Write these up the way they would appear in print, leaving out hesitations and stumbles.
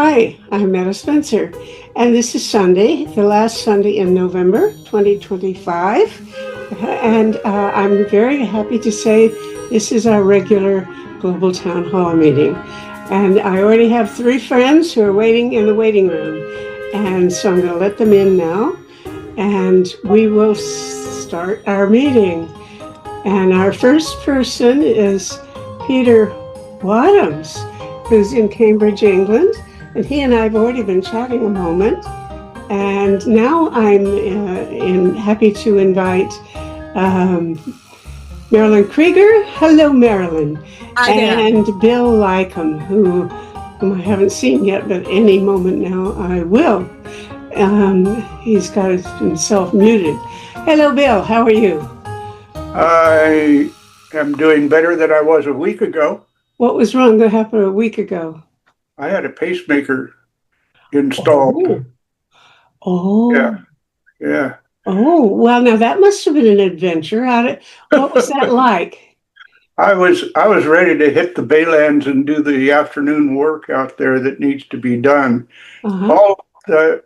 Hi, I'm Meta Spencer, and this is Sunday, the last Sunday in November 2025. And I'm very happy to say this is our regular Global Town Hall meeting. And I already have 3 friends who are waiting in the waiting room. And so I'm going to let them in now, and we will start our meeting. And our first person is Peter Wadhams, who's in Cambridge, England. And he and I have already been chatting a moment. And now I'm happy to invite Marilyn Krieger. Hello, Marilyn. Hi there. And Bill Lycombe, whom I haven't seen yet, but any moment now I will. He's got himself muted. Hello, Bill. How are you? I am doing better than I was a week ago. What was wrong that happened a week ago? I had a pacemaker installed. Oh. Yeah. Oh, well, now that must have been an adventure. What was that like? I was ready to hit the Baylands and do the afternoon work out there that needs to be done. Uh-huh.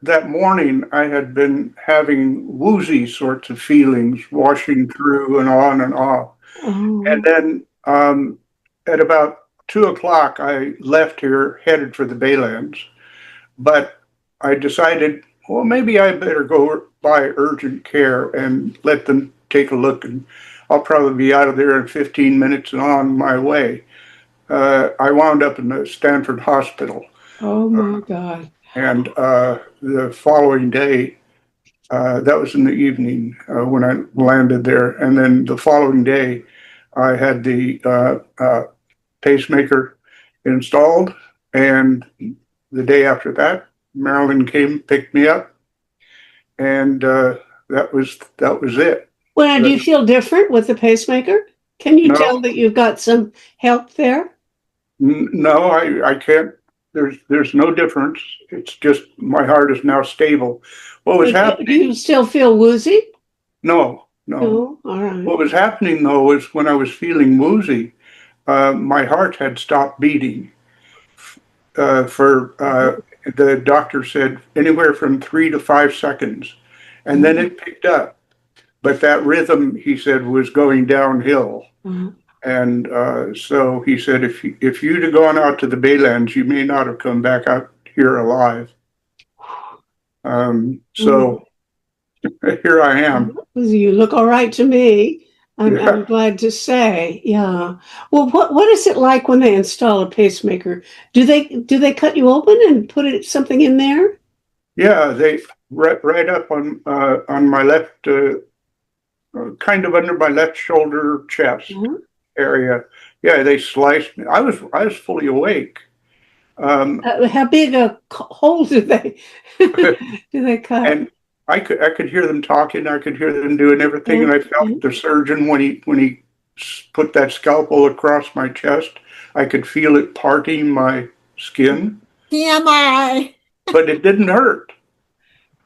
That morning, I had been having woozy sorts of feelings washing through and on and off. Oh. And then at about 2:00, I left here, headed for the Baylands. But I decided, well, maybe I better go by urgent care and let them take a look, and I'll probably be out of there in 15 minutes and on my way. I wound up in the Stanford Hospital. Oh, my God. And the following day, that was in the evening when I landed there. And then the following day, I had the pacemaker installed. And the day after that, Marilyn came, picked me up, and that was it. Well, do you feel different with the pacemaker? Can you No. tell that you've got some help there? No, I can't. There's no difference. It's just my heart is now stable. What was happening? Do you still feel woozy? No. Oh, all right. What was happening though is when I was feeling woozy, my heart had stopped beating. The doctor said anywhere from 3 to 5 seconds, and then it picked up. But that rhythm, he said, was going downhill. Uh-huh. And so he said, if you'd have gone out to the Baylands, you may not have come back out here alive. So here I am. You look all right to me. I'm glad to say. Yeah. Well, what is it like when they install a pacemaker? Do they cut you open and put something in there? Yeah, they right up on my left, kind of under my left shoulder, chest. Uh-huh. Area. Yeah, they sliced me. I was fully awake. How big a hole do they cut? And I could hear them talking. I could hear them doing everything, yeah. And I felt the surgeon when he put that scalpel across my chest. I could feel it parting my skin. TMI. But it didn't hurt.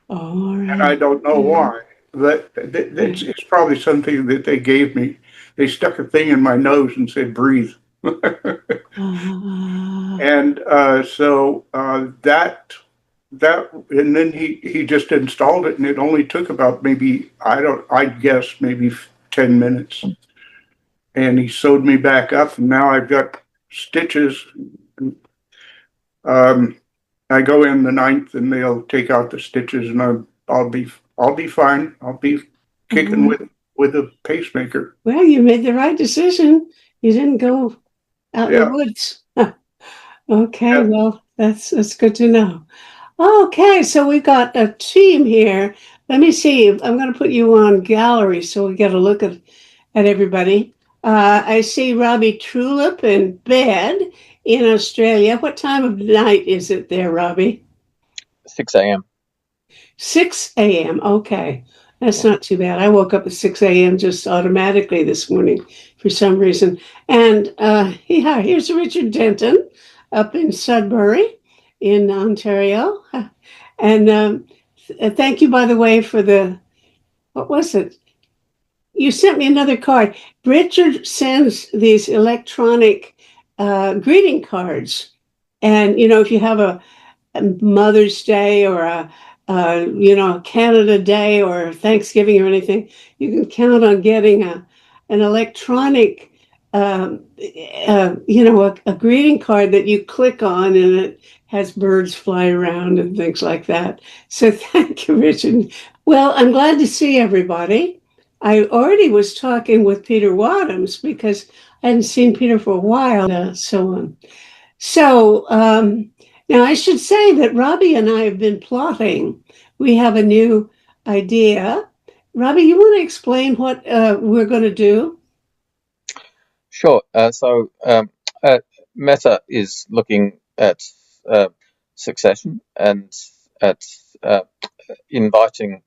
All right. And I don't know why. It's probably something that they gave me. They stuck a thing in my nose and said, breathe. And so that, and then he just installed it, and it only took about I'd guess maybe 10 minutes. And he sewed me back up, and now I've got stitches. I go in the 9th, and they'll take out the stitches, and I'll be fine. I'll be kicking with a pacemaker. Well, you made the right decision. You didn't go out in the woods. Okay, yeah. Well, that's good to know. Okay, so we've got a team here. Let me see. I'm going to put you on gallery so we get a look at everybody. I see Robbie Trulip in bed in Australia. What time of night is it there, Robbie? 6 a.m. 6 a.m. Okay. That's not too bad. I woke up at 6 a.m. just automatically this morning for some reason. And here's Richard Denton up in Sudbury in Ontario. And thank you, by the way, for what was it? You sent me another card. Richard sends these electronic greeting cards. And, if you have Mother's Day or a Canada Day or Thanksgiving or anything, you can count on getting an electronic, a greeting card that you click on, and it has birds fly around and things like that. So thank you, Richard. Well, I'm glad to see everybody. I already was talking with Peter Wadhams because I hadn't seen Peter for a while, so on. So now I should say that Robbie and I have been plotting. We have a new idea. Robbie, you want to explain what we're going to do? Sure. Meta is looking at succession and at inviting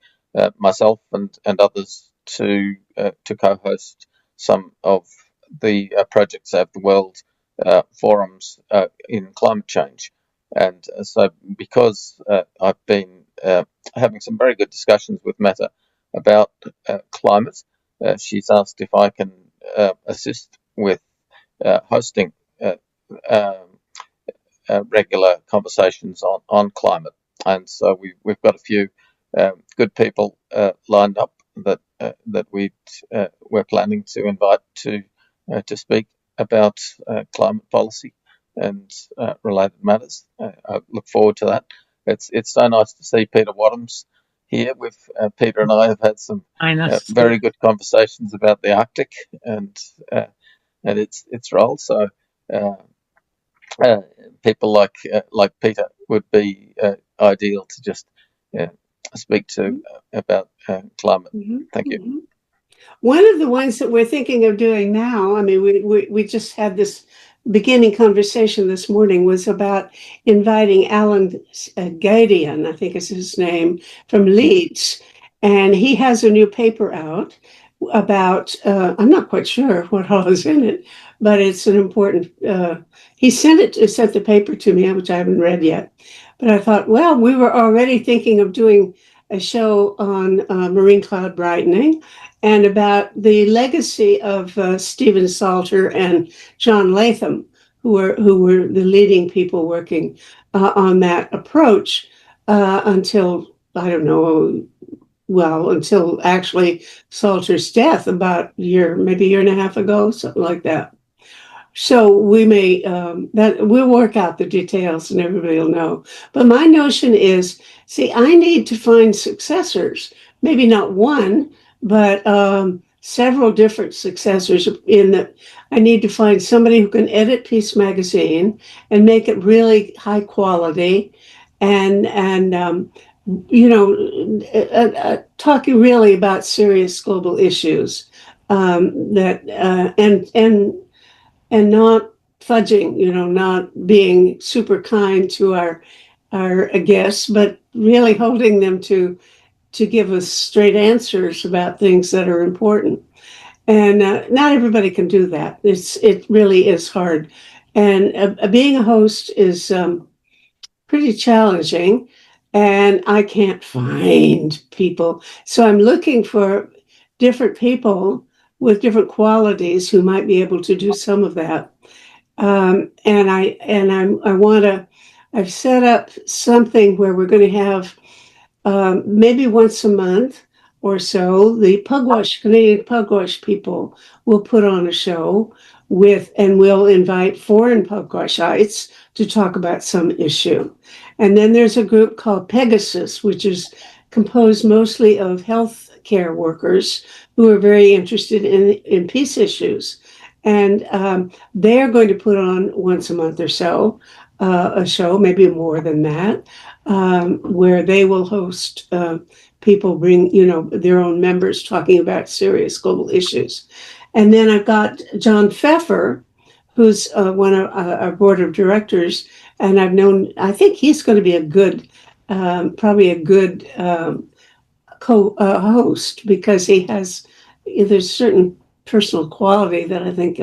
myself and others to co-host some of the projects at the World Forums in climate change. And so, because I've been having some very good discussions with Meta about climate, she's asked if I can assist with hosting regular conversations on climate. And so we've got a few good people lined up that we're planning to invite to speak about climate policy and related matters. I look forward to that. It's so nice to see Peter Wadhams here. With Peter and I have had some very good conversations about the Arctic and its role. So people like Peter would be ideal to just speak to about climate. Thank you. One of the ones that we're thinking of doing now, I mean, we just had this beginning conversation this morning, was about inviting Alan Gadian, I think is his name, from Leeds. And he has a new paper out about, I'm not quite sure what all is in it, but it's an important, he sent the paper to me, which I haven't read yet. But I thought, well, we were already thinking of doing a show on marine cloud brightening and about the legacy of Stephen Salter and John Latham, who were the leading people working on that approach until, I don't know, until actually Salter's death about maybe a year and a half ago, something like that. So we may we'll work out the details and everybody will know. But my notion is, see, I need to find successors, maybe not one, but several different successors. In that, I need to find somebody who can edit Peace Magazine and make it really high quality, and talking really about serious global issues and not fudging, not being super kind to our guests, but really holding them to give us straight answers about things that are important. And not everybody can do that. It really is hard. And being a host is pretty challenging, and I can't find people. So I'm looking for different people with different qualities who might be able to do some of that. I've set up something where we're going to have maybe once a month or so, the Canadian Pugwash people will put on a show and we'll invite foreign Pugwashites to talk about some issue. And then there's a group called Pegasus, which is composed mostly of health care workers who are very interested in peace issues. And they're going to put on once a month or so a show, maybe more than that, where they will host people bring, their own members talking about serious global issues. And then I've got John Pfeffer, who's one of our board of directors, and I think he's going to be probably a good co-host, because there's certain personal quality that I think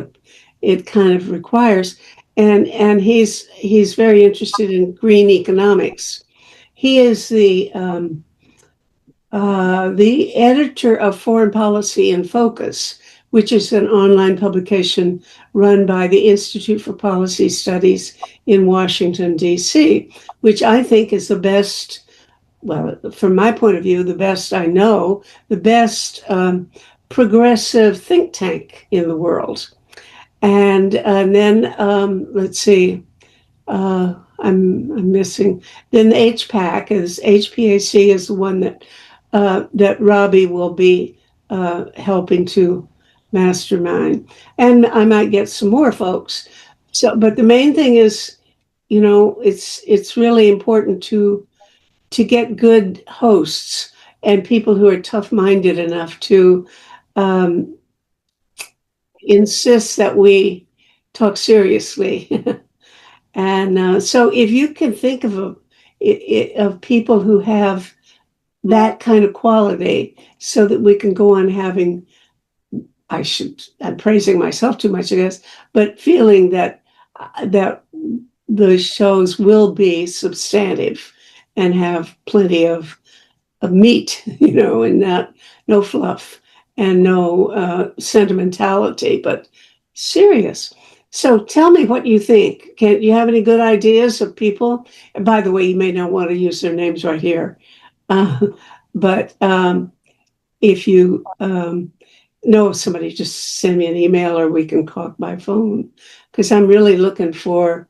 it kind of requires. And he's very interested in green economics. He is the editor of Foreign Policy in Focus, which is an online publication run by the Institute for Policy Studies in Washington, D.C., which I think is the best, well, from my point of view, the best I know, the best progressive think tank in the world. And then, let's see, I'm missing. Then the HPAC is the one that Robbie will be helping to mastermind, and I might get some more folks. So, but the main thing is, it's really important to get good hosts and people who are tough-minded enough to insist that we talk seriously. And so if you can think of people who have that kind of quality so that we can go on having, I'm praising myself too much, I guess, but feeling that the shows will be substantive and have plenty of meat, and no fluff and no sentimentality, but serious. So tell me what you think. Can you have any good ideas of people? And by the way, you may not want to use their names right here, but if you know somebody, just send me an email or we can talk by phone, because I'm really looking for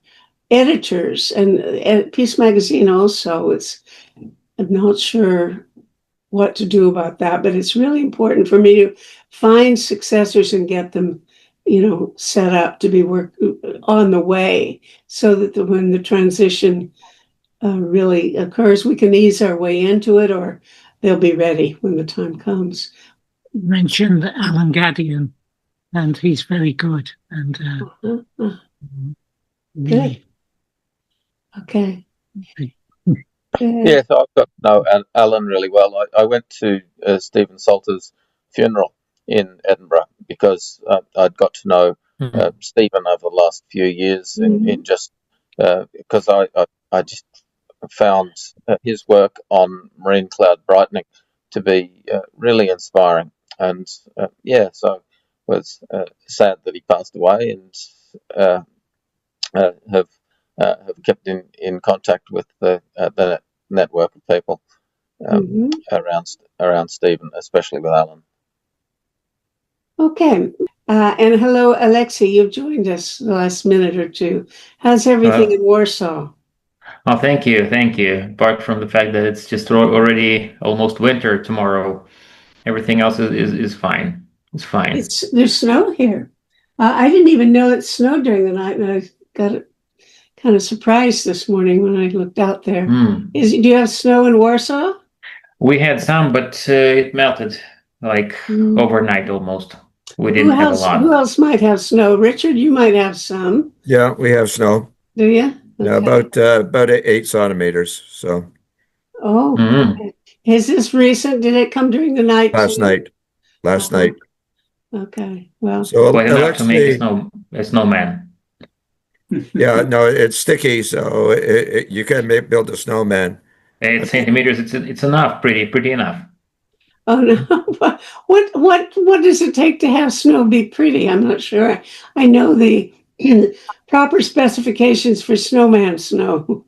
editors and Peace Magazine also. I'm not sure what to do about that, but it's really important for me to find successors and get them, set up to be on the way, so that when the transition really occurs, we can ease our way into it, or they'll be ready when the time comes. You mentioned Alan Gadian, and he's very good. And Good. Okay. Yeah, so I've got to know Alan really well. I went to Stephen Salter's funeral in Edinburgh because I'd got to know Stephen over the last few years in just because I just found his work on marine cloud brightening to be really inspiring, and so was sad that he passed away, and have kept in contact with the network of people around Stephen, especially with Alan. Okay. And hello, Alexei, you've joined us the last minute or two. How's everything in Warsaw? Oh, thank you. Apart from the fact that it's just already almost winter tomorrow, everything else is fine. It's fine. There's snow here. I didn't even know it snowed during the night, and I got kind of surprised this morning when I looked out there. Do you have snow in Warsaw? We had some, but it melted overnight almost. We didn't have a lot. Who else might have snow? Richard, you might have some. Yeah, we have snow. Do you? Okay. Yeah, about 8 centimeters. So. Oh, okay. Is this recent? Did it come during the night? Last night. Okay. Well, so quite enough to make a snowman. Yeah, no, it's sticky, so you can build a snowman. 8 centimeters. It's enough. Pretty enough. Oh no! What does it take to have snow be pretty? I'm not sure. I know the proper specifications for snowman snow.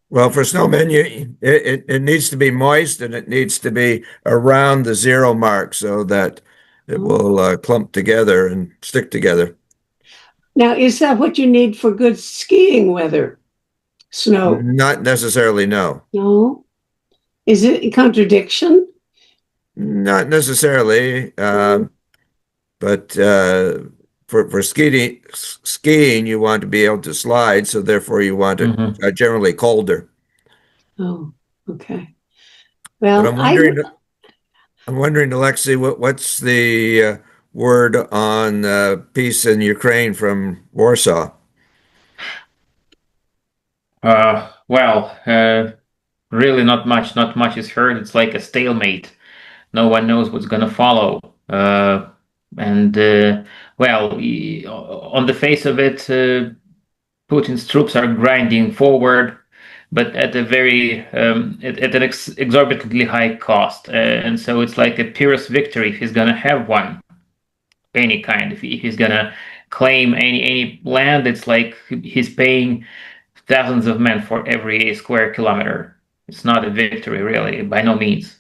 Well, for snowmen, it needs to be moist, and it needs to be around the 0 mark so that it will clump together and stick together. Now, is that what you need for good skiing weather? Snow? Not necessarily, no. No? Is it a contradiction? Not necessarily, but for skiing, you want to be able to slide, so therefore you want it generally colder. Oh, okay. Well, but I'm wondering, Alexei, what's the word on peace in Ukraine from Warsaw? Really not much. Not much is heard. It's like a stalemate. No one knows what's going to follow. On the face of it, Putin's troops are grinding forward. but at a very at an exorbitantly high cost. And so it's like a Pyrrhus victory if he's going to have one, any kind. If he's going to claim any land, it's like he's paying thousands of men for every square kilometer. It's not a victory, really, by no means.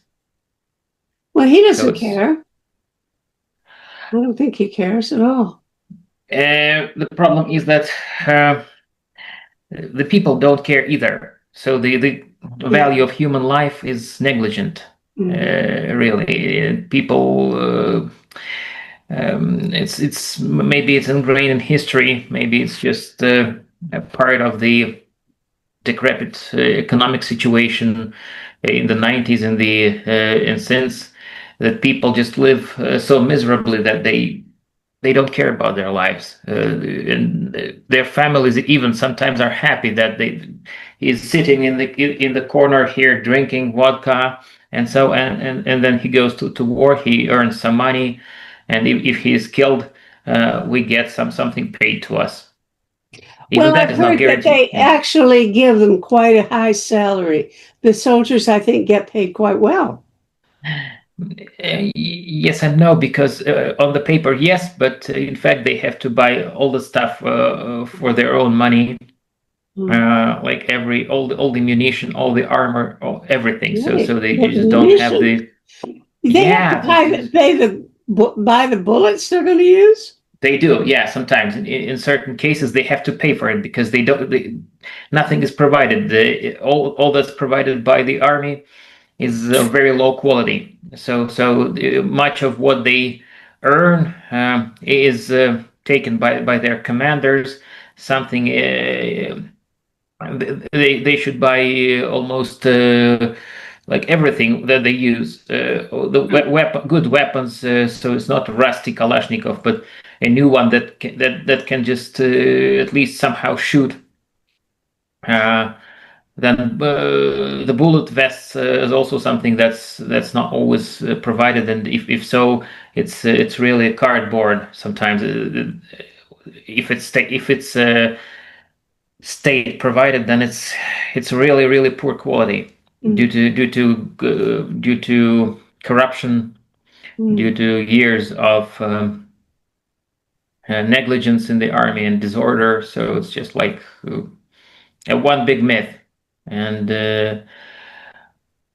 Well, he doesn't care. I don't think he cares at all. The problem is that the people don't care either. So the value of human life is negligent. Really, people. It's maybe it's ingrained in history. Maybe it's just a part of the decrepit economic situation in the 90s and since, that people just live so miserably that they don't care about their lives, and their families even sometimes are happy that he's sitting in the corner here drinking vodka, and so and then he goes to war, he earns some money, and if he is killed, we get something paid to us. Even well, I've heard that they actually give them quite a high salary. The soldiers, I think, get paid quite well. Yes and no, because on the paper, yes, but in fact, they have to buy all the stuff for their own money, like all the munition, all the armor, everything. Right. So they just don't have the. They have to buy the bullets they're going to use. They do, yeah. Sometimes, in certain cases, they have to pay for it because they don't. Nothing is provided. All that's provided by the army is very low quality. So much of what they earn is taken by their commanders. Something they should buy almost like everything that they use. Good weapons. So it's not a rusty Kalashnikov, but a new one that can just at least somehow shoot. Then the bullet vests is also something that's not always provided, and if so, it's really cardboard sometimes. If it's state provided, then it's really poor quality due to corruption, due to years of negligence in the army and disorder. So it's just like one big myth. And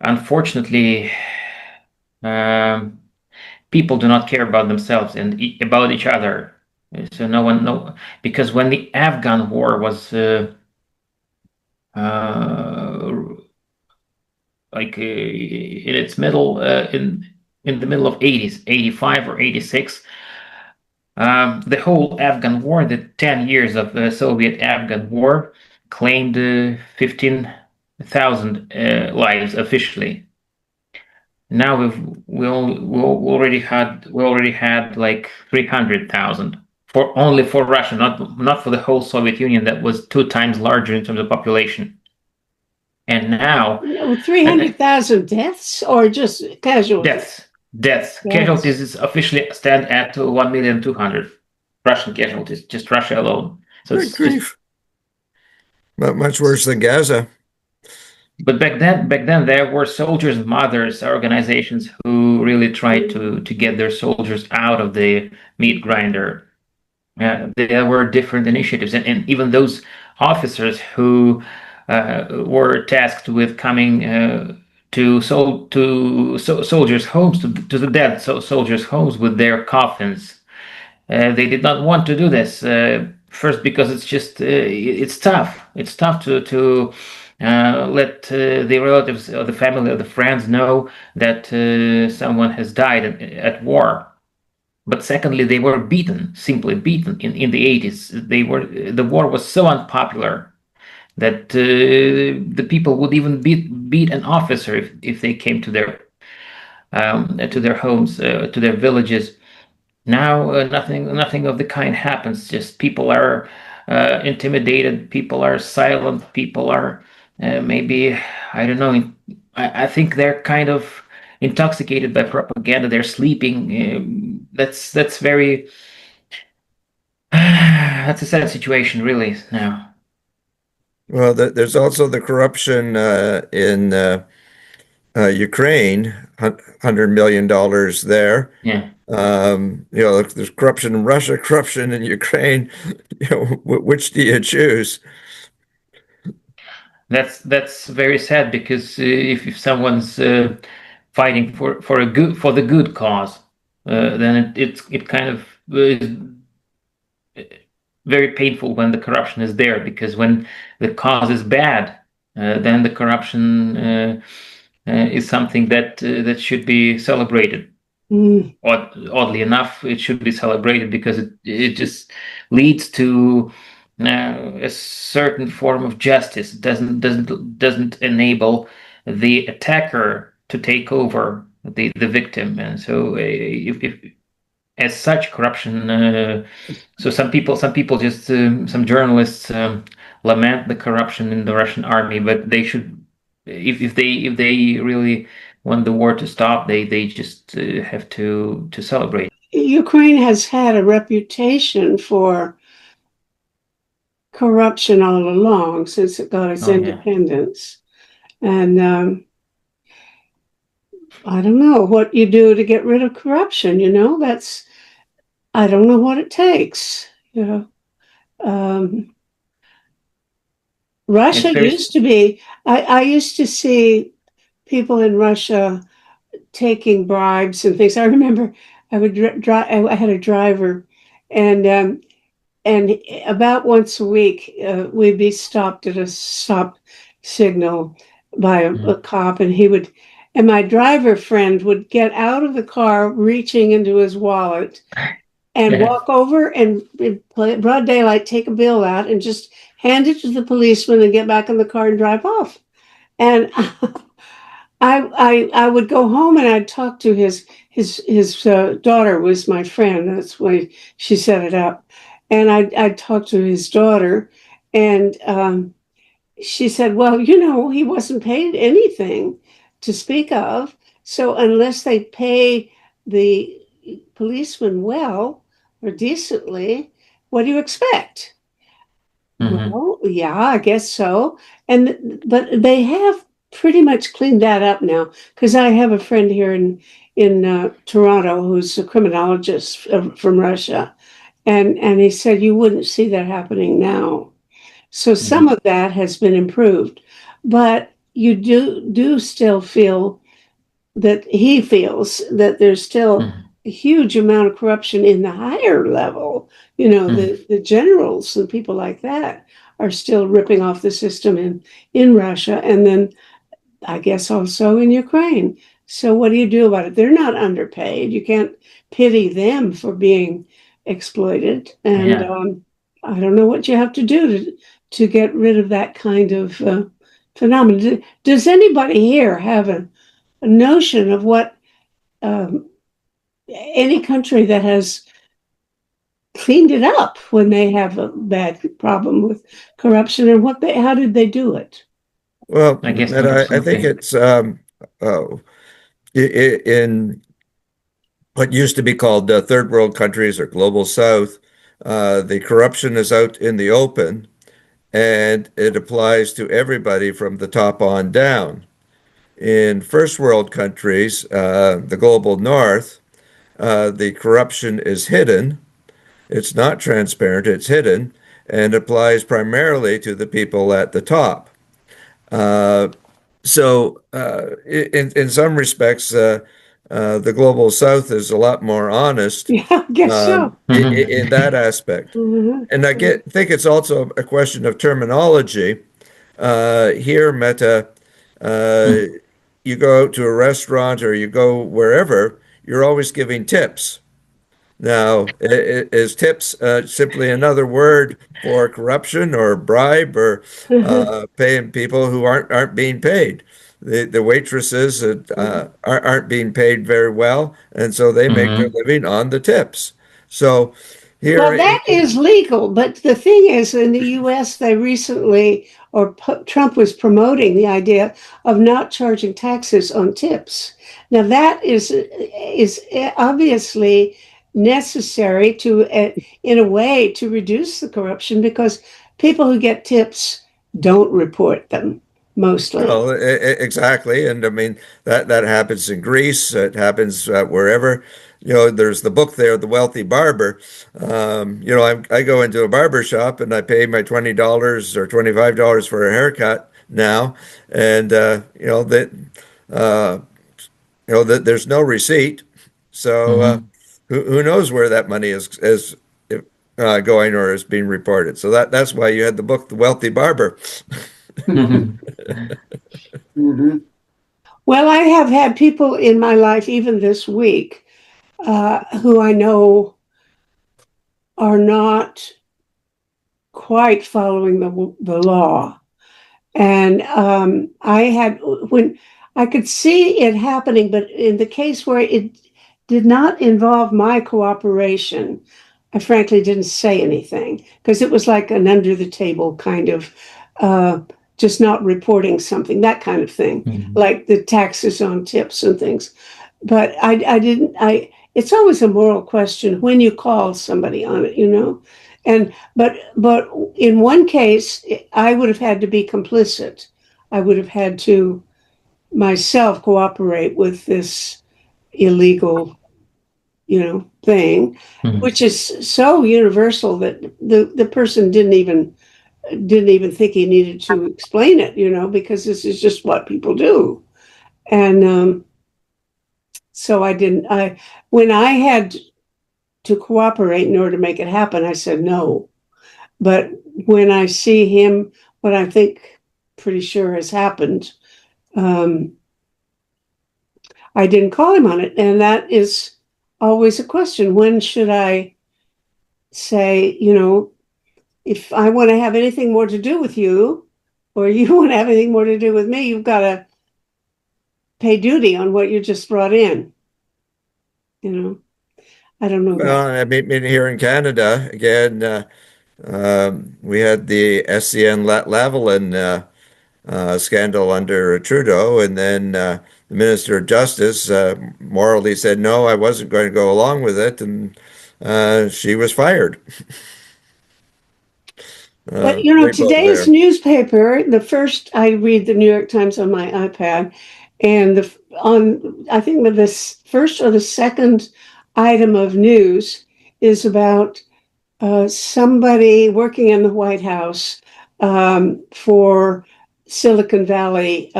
unfortunately, people do not care about themselves and about each other. So no one because when the Afghan war was like in its middle, in the middle of 80s, 85 or 86, the whole Afghan war, the 10 years of the Soviet-Afghan war, claimed 15,000 lives officially. Now we already had like 300,000 only for Russia, not for the whole Soviet Union that was 2 times larger in terms of population. And now 300,000 deaths or just casualties? Deaths. Casualties officially stand at 1,200,000 Russian casualties, just Russia alone. So it's just, not much worse than Gaza. But back then there were soldiers' mothers organizations who really tried to get their soldiers out of the meat grinder. There were different initiatives, and even those officers who were tasked with coming to soldiers' homes, to the dead soldiers' homes with their coffins. They did not want to do this. First, because it's just it's tough. It's tough to let the relatives or the family or the friends know that someone has died at war. But secondly, they were simply beaten in the 80s. The war was so unpopular that the people would even beat an officer if they came to their homes, to their villages. Now nothing of the kind happens. Just people are intimidated. People are silent. People are maybe, I don't know. I think they're kind of intoxicated by propaganda. They're sleeping. That's very. That's a sad situation, really. Now. Well, there's also the corruption in Ukraine, $100 million there. Yeah. There's corruption in Russia, corruption in Ukraine. Which do you choose? That's very sad because if someone's fighting for the good cause, then it kind of is very painful when the corruption is there, because when the cause is bad, then the corruption is something that should be celebrated. Mm. Oddly enough, it should be celebrated because it just leads to a certain form of justice. It doesn't enable the attacker to take over the victim, and so if as such corruption. So some people just some journalists lament the corruption in the Russian army, but they should, if they really want the war to stop, they just have to celebrate. Ukraine has had a reputation for corruption all along since it got its independence. And I don't know what you do to get rid of corruption. I don't know what it takes. Russia used to be, I used to see people in Russia taking bribes and things. I remember I would drive, I had a driver, and about once a week, we'd be stopped at a stop signal by a cop, and my driver friend would get out of the car, reaching into his wallet, and walk over and in broad daylight, take a bill out and just hand it to the policeman and get back in the car and drive off. And I would go home and I'd talk to his daughter was my friend. That's why she set it up. And I'd talk to his daughter, and she said, well, he wasn't paid anything to speak of. So unless they pay the policeman well or decently, what do you expect? Mm-hmm. Well, yeah, I guess so. But they have pretty much cleaned that up now, because I have a friend here in Toronto who's a criminologist from Russia, and he said you wouldn't see that happening now. So some of that has been improved, but you do still feel that he feels that there's still a huge amount of corruption in the higher level. The generals and people like that are still ripping off the system in Russia, and then I guess also in Ukraine. So what do you do about it? They're not underpaid. You can't pity them for being exploited. And I don't know what you have to do to get rid of that kind of phenomenon. Does anybody here have a notion of what any country that has cleaned it up when they have a bad problem with corruption, and how did they do it? Well, I guess I think it's in what used to be called third world countries or global south, the corruption is out in the open, and it applies to everybody from the top on down. In first world countries, the global north, the corruption is hidden. It's not transparent, it's hidden, and applies primarily to the people at the top. In some respects, the global south is a lot more honest. Yeah, I guess so. In that aspect. And I think it's also a question of terminology. Here, Meta, you go out to a restaurant or you go wherever, you're always giving tips. Now, is tips simply another word for corruption or bribe or paying people who aren't being paid? The waitresses aren't being paid very well, and so they make their living on the tips. So here, well, that is legal, but the thing is, in the U.S., they recently, Trump was promoting the idea of not charging taxes on tips. Now, that is obviously necessary in a way, to reduce the corruption, because people who get tips don't report them mostly. Well, exactly, and I mean that happens in Greece. It happens wherever. There's the book there, The Wealthy Barber. I go into a barber shop and I pay my $20 or $25 for a haircut now, and that there's no receipt, so who knows where that money is going or is being reported. So that's why you had the book, The Wealthy Barber. Mm-hmm. Well, I have had people in my life, even this week, who I know are not quite following the law. And when I could see it happening, but in the case where it did not involve my cooperation, I frankly didn't say anything because it was like an under the table kind of just not reporting something, that kind of thing, like the taxes on tips and things. But I didn't, it's always a moral question when you call somebody on it, but in one case, I would have had to be complicit. I would have had to myself cooperate with this illegal, thing, which is so universal that the person didn't even think he needed to explain it, because this is just what people do. And so I didn't. When I had to cooperate in order to make it happen, I said no. But when I see him, what I think pretty sure has happened, I didn't call him on it. And that is always a question. When should I say, if I want to have anything more to do with you, or you want to have anything more to do with me, you've got to pay duty on what you just brought in. I don't know that. Well, I mean, here in Canada, again, we had the SCN Lavalin scandal under Trudeau, and then the Minister of Justice morally said, no, I wasn't going to go along with it, and she was fired. But They both today's there. newspaper, the first I read the New York Times on my iPad, and I think the first or the second item of news is about somebody working in the White House for Silicon Valley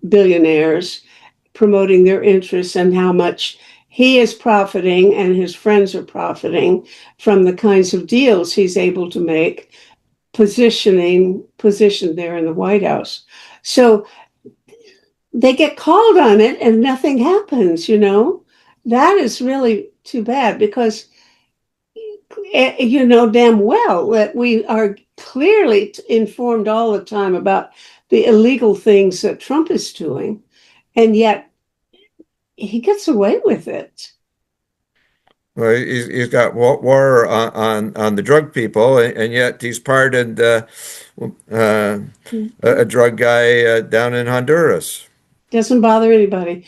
billionaires, promoting their interests and how much he is profiting and his friends are profiting from the kinds of deals he's able to make, positioned there in the White House. So they get called on it and nothing happens. That is really too bad, because you know damn well that we are clearly informed all the time about the illegal things that Trump is doing, and yet he gets away with it. Well, he's got war on the drug people, and yet he's pardoned a drug guy down in Honduras. Doesn't bother anybody.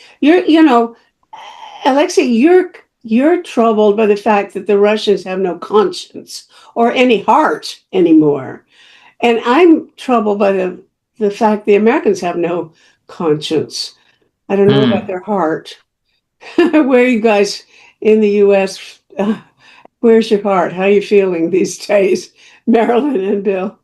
Alexei, you're troubled by the fact that the Russians have no conscience or any heart anymore. And I'm troubled by the fact the Americans have no conscience. I don't know about their heart. Where are you guys in the U.S.? Where's your heart? How are you feeling these days, Marilyn and Bill?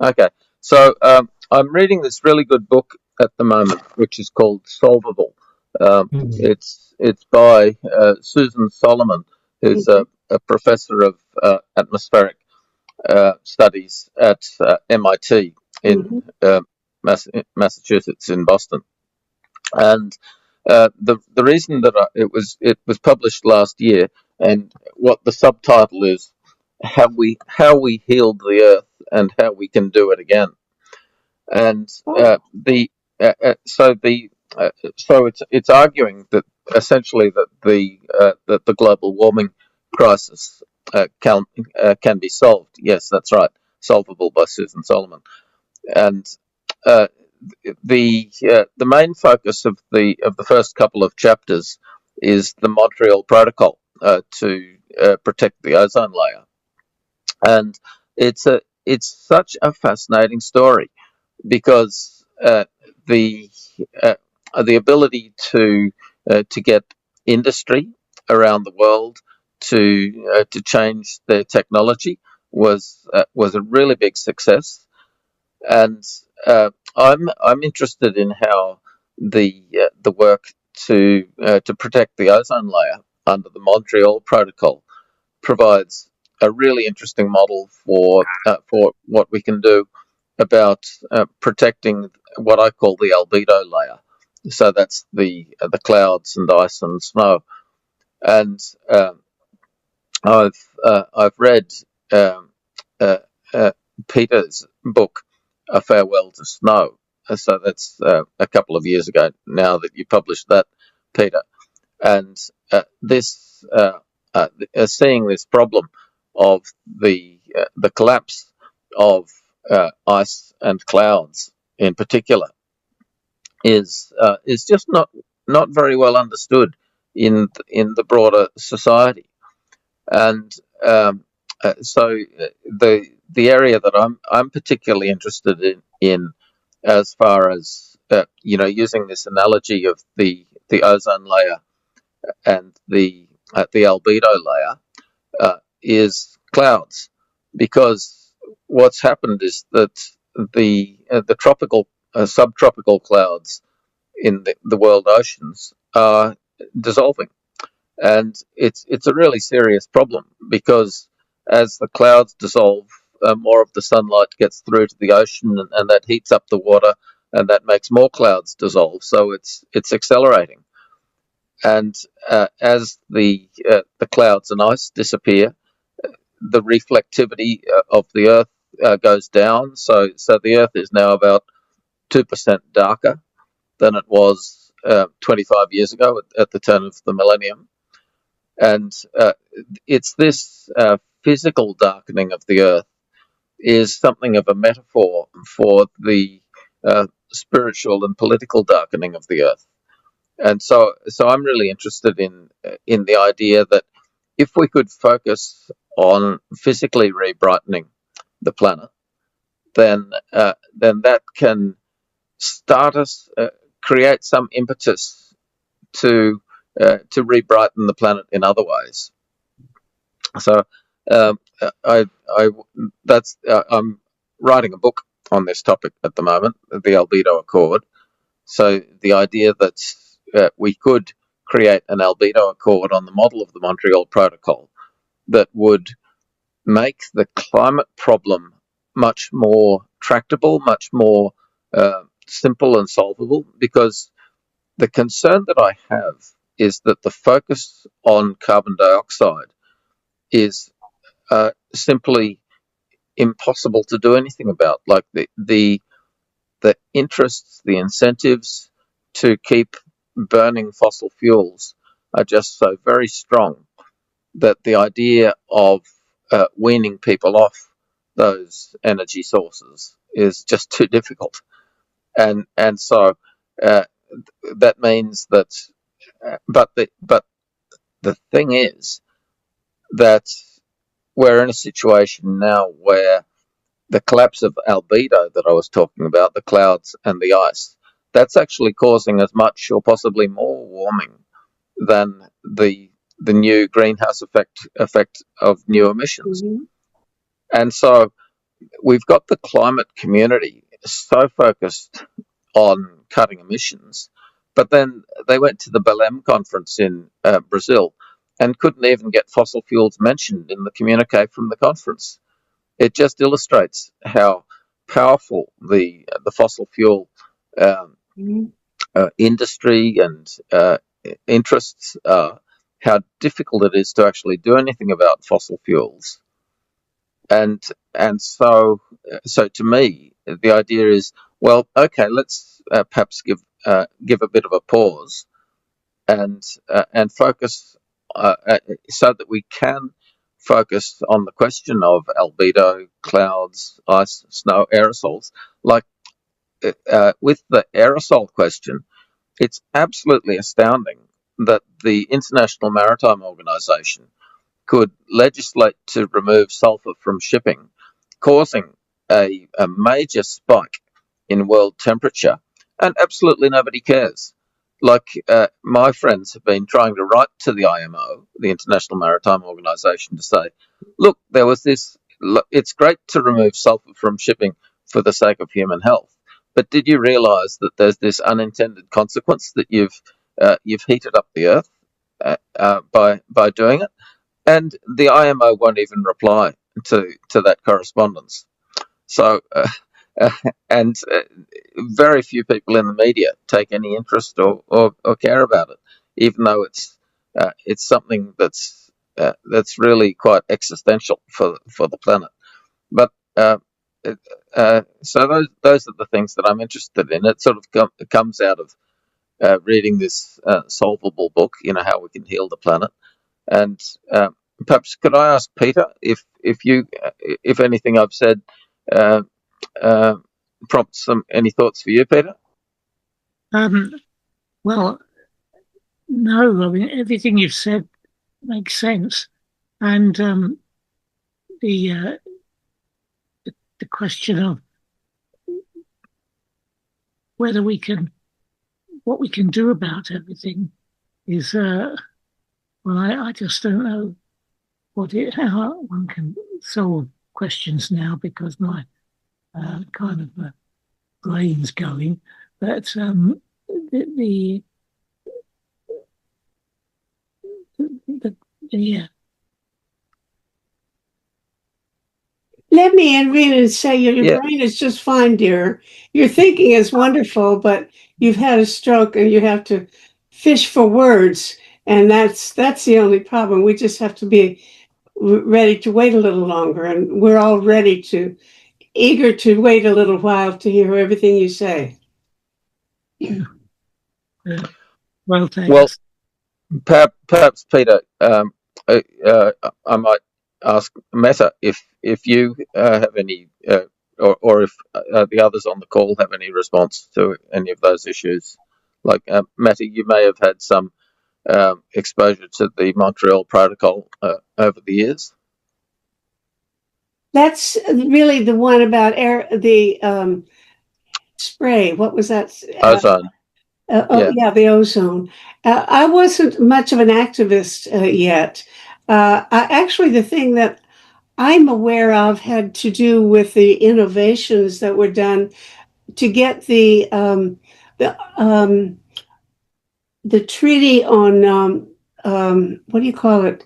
Okay, so I'm reading this really good book at the moment, which is called Solvable. It's by Susan Solomon, who's a professor of atmospheric studies at MIT in Massachusetts, in Boston. And the reason that it was published last year, and what the subtitle is, how we healed the earth and how we can do it again. And so it's arguing that essentially that the global warming crisis can be solved. Yes, that's right, solvable by Susan Solomon. And the main focus of the first couple of chapters is the Montreal Protocol to protect the ozone layer, and it's it's such a fascinating story because the uh, the ability to get industry around the world to change their technology was a really big success, and I'm interested in how the work to protect the ozone layer under the Montreal Protocol provides a really interesting model for what we can do about protecting what I call the albedo layer. So that's the clouds and ice and snow. And I've read um, uh, uh, Peter's book, A Farewell to Snow. So that's a couple of years ago now that you published that, Peter. And this seeing this problem of the collapse of ice and clouds in particular is just not very well understood in the broader society. And so the area that I'm particularly interested in as far as using this analogy of the ozone layer and the albedo layer is clouds, because what's happened is that the tropical subtropical clouds in the world oceans are dissolving, and it's a really serious problem because as the clouds dissolve, more of the sunlight gets through to the ocean, and that heats up the water, and that makes more clouds dissolve. So it's accelerating, and as the clouds and ice disappear, the reflectivity of the Earth goes down. So the Earth is now about 2% darker than it was 25 years ago at the turn of the millennium. And it's this physical darkening of the Earth is something of a metaphor for the spiritual and political darkening of the Earth. And so I'm really interested in the idea that if we could focus on physically rebrightening the planet, then that can start us create some impetus to rebrighten the planet in other ways. So I that's I'm writing a book on this topic at the moment, the Albedo Accord. So the idea that we could create an albedo accord on the model of the Montreal Protocol that would make the climate problem much more tractable, much more simple and solvable, because the concern that I have is that the focus on carbon dioxide is simply impossible to do anything about. Like the interests, the incentives to keep burning fossil fuels are just so very strong that the idea of weaning people off those energy sources is just too difficult. And so that means that, but the thing is that we're in a situation now where the collapse of albedo that I was talking about, the clouds and the ice, that's actually causing as much or possibly more warming than the new greenhouse effect of new emissions. Mm-hmm. And so we've got the climate community so focused on cutting emissions, but then they went to the Belém conference in Brazil and couldn't even get fossil fuels mentioned in the communique from the conference. It just illustrates how powerful the fossil fuel industry and interests are, how difficult it is to actually do anything about fossil fuels. And so to me, the idea is, well, okay, let's perhaps give a bit of a pause and focus so that we can focus on the question of albedo, clouds, ice, snow, aerosols. Like with the aerosol question, it's absolutely astounding that the International Maritime Organization could legislate to remove sulfur from shipping, causing a major spike in world temperature, and absolutely nobody cares. Like my friends have been trying to write to the IMO, the International Maritime Organization, to say, look, there was this. It's great to remove sulfur from shipping for the sake of human health, but did you realise that there's this unintended consequence that you've heated up the earth by doing it? And the IMO won't even reply to that correspondence. So, and very few people in the media take any interest or care about it, even though it's something that's really quite existential for the planet. But so those are the things that I'm interested in. It sort of comes out of reading this solvable book, how we can heal the planet. And perhaps could I ask Peter if anything I've said uh, prompts any thoughts for you, Peter? Well, no, I mean, everything you've said makes sense. And the question of what we can do about everything is, well, I just don't know how one can solve questions now, because my kind of brain's going. But yeah. Let me intervene and say your brain is just fine, dear. Your thinking is wonderful, but you've had a stroke and you have to fish for words, and that's the only problem. We just have to be ready to wait a little longer, and we're all eager to wait a little while to hear everything you say. Well, thanks. Well, perhaps Peter, I might ask Meta if you have any, or if the others on the call have any response to any of those issues. Like Meta, you may have had some exposure to the Montreal Protocol over the years. That's really the one about the spray. What was that? Ozone. The ozone. I wasn't much of an activist yet. Actually, the thing that I'm aware of had to do with the innovations that were done to get the treaty on what do you call it?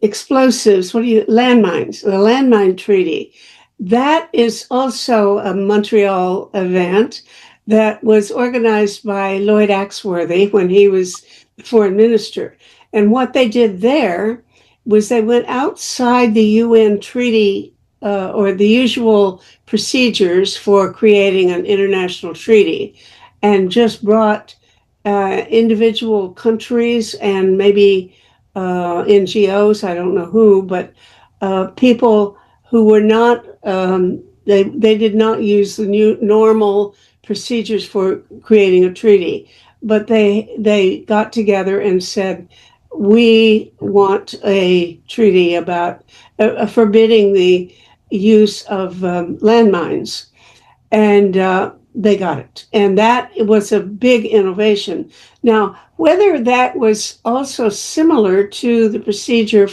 Explosives. Landmines? The landmine treaty. That is also a Montreal event that was organized by Lloyd Axworthy when he was foreign minister. And what they did there was they went outside the UN treaty or the usual procedures for creating an international treaty, and just brought individual countries and maybe NGOs, I don't know who, but people who were not, they did not use the new normal procedures for creating a treaty, but they got together and said, we want a treaty about forbidding the use of landmines. And they got it. And that was a big innovation. Now, whether that was also similar to the procedure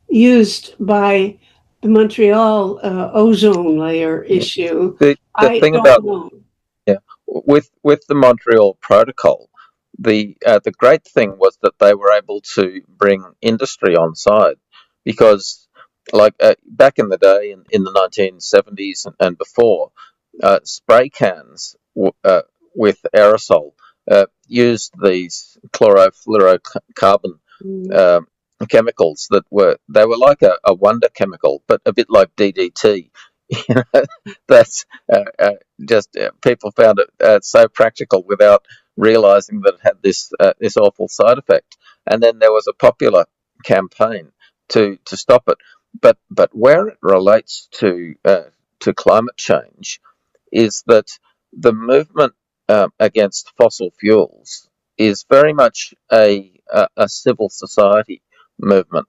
used by the Montreal ozone layer issue, I thing don't about know. With the Montreal Protocol, the great thing was that they were able to bring industry on side, because like back in the day in the 1970s and before, spray cans with aerosol used these chlorofluorocarbon chemicals that were like a wonder chemical, but a bit like DDT. That's just people found it so practical without realizing that it had this awful side effect. And then there was a popular campaign to stop it. But where it relates to climate change is that the movement against fossil fuels is very much a civil society movement.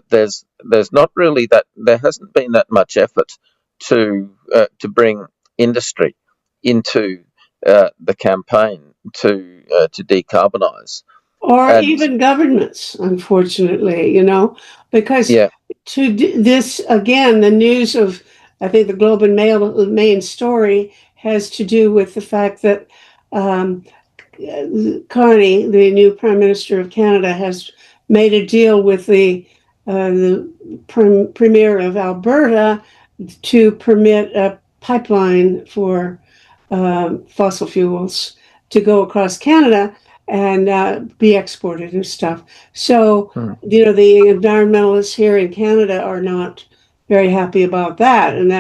there's not really that, there hasn't been that much effort to bring industry into the campaign to decarbonise. Or And even governments, unfortunately, because yeah, this, again, the news of, I think the Globe and Mail, the main story has to do with the fact that um, Carney, the new Prime Minister of Canada, has made a deal with the Premier of Alberta to permit a pipeline for fossil fuels to go across Canada and be exported and stuff. So, the environmentalists here in Canada are not very happy about that, and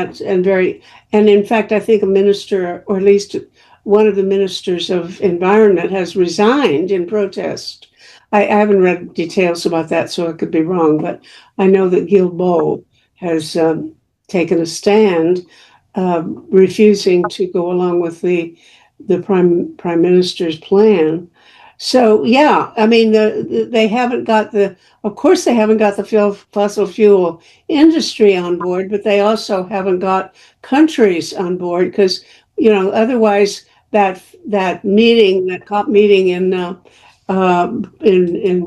in fact, I think a minister, or at least one of the ministers of environment, has resigned in protest. I haven't read details about that, so I could be wrong, but I know that Guilbeault has taken a stand, refusing to go along with the prime minister's plan. So yeah, I mean, they haven't got of course they haven't got the fossil fuel industry on board, but they also haven't got countries on board, because otherwise that meeting, that COP meeting in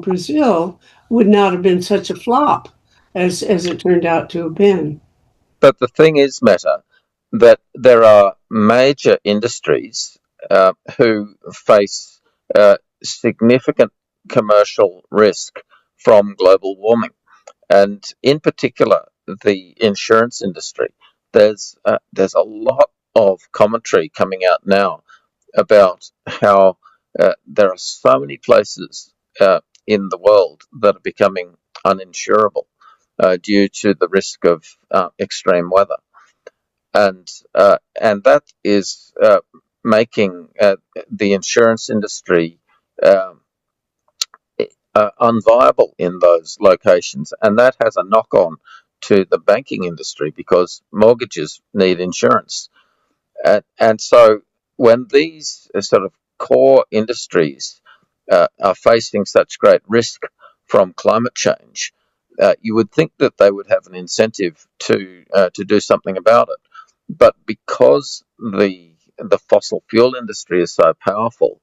Brazil would not have been such a flop as it turned out to have been. but the thing is, Meta, that there are major industries who face significant commercial risk from global warming, and in particular, the insurance industry. There's a lot of commentary coming out now about how there are so many places in the world that are becoming uninsurable due to the risk of extreme weather, and that is making the insurance industry um, unviable in those locations, and that has a knock on to the banking industry because mortgages need insurance, and so when these sort of core industries are facing such great risk from climate change, you would think that they would have an incentive to do something about it. But because the fossil fuel industry is so powerful,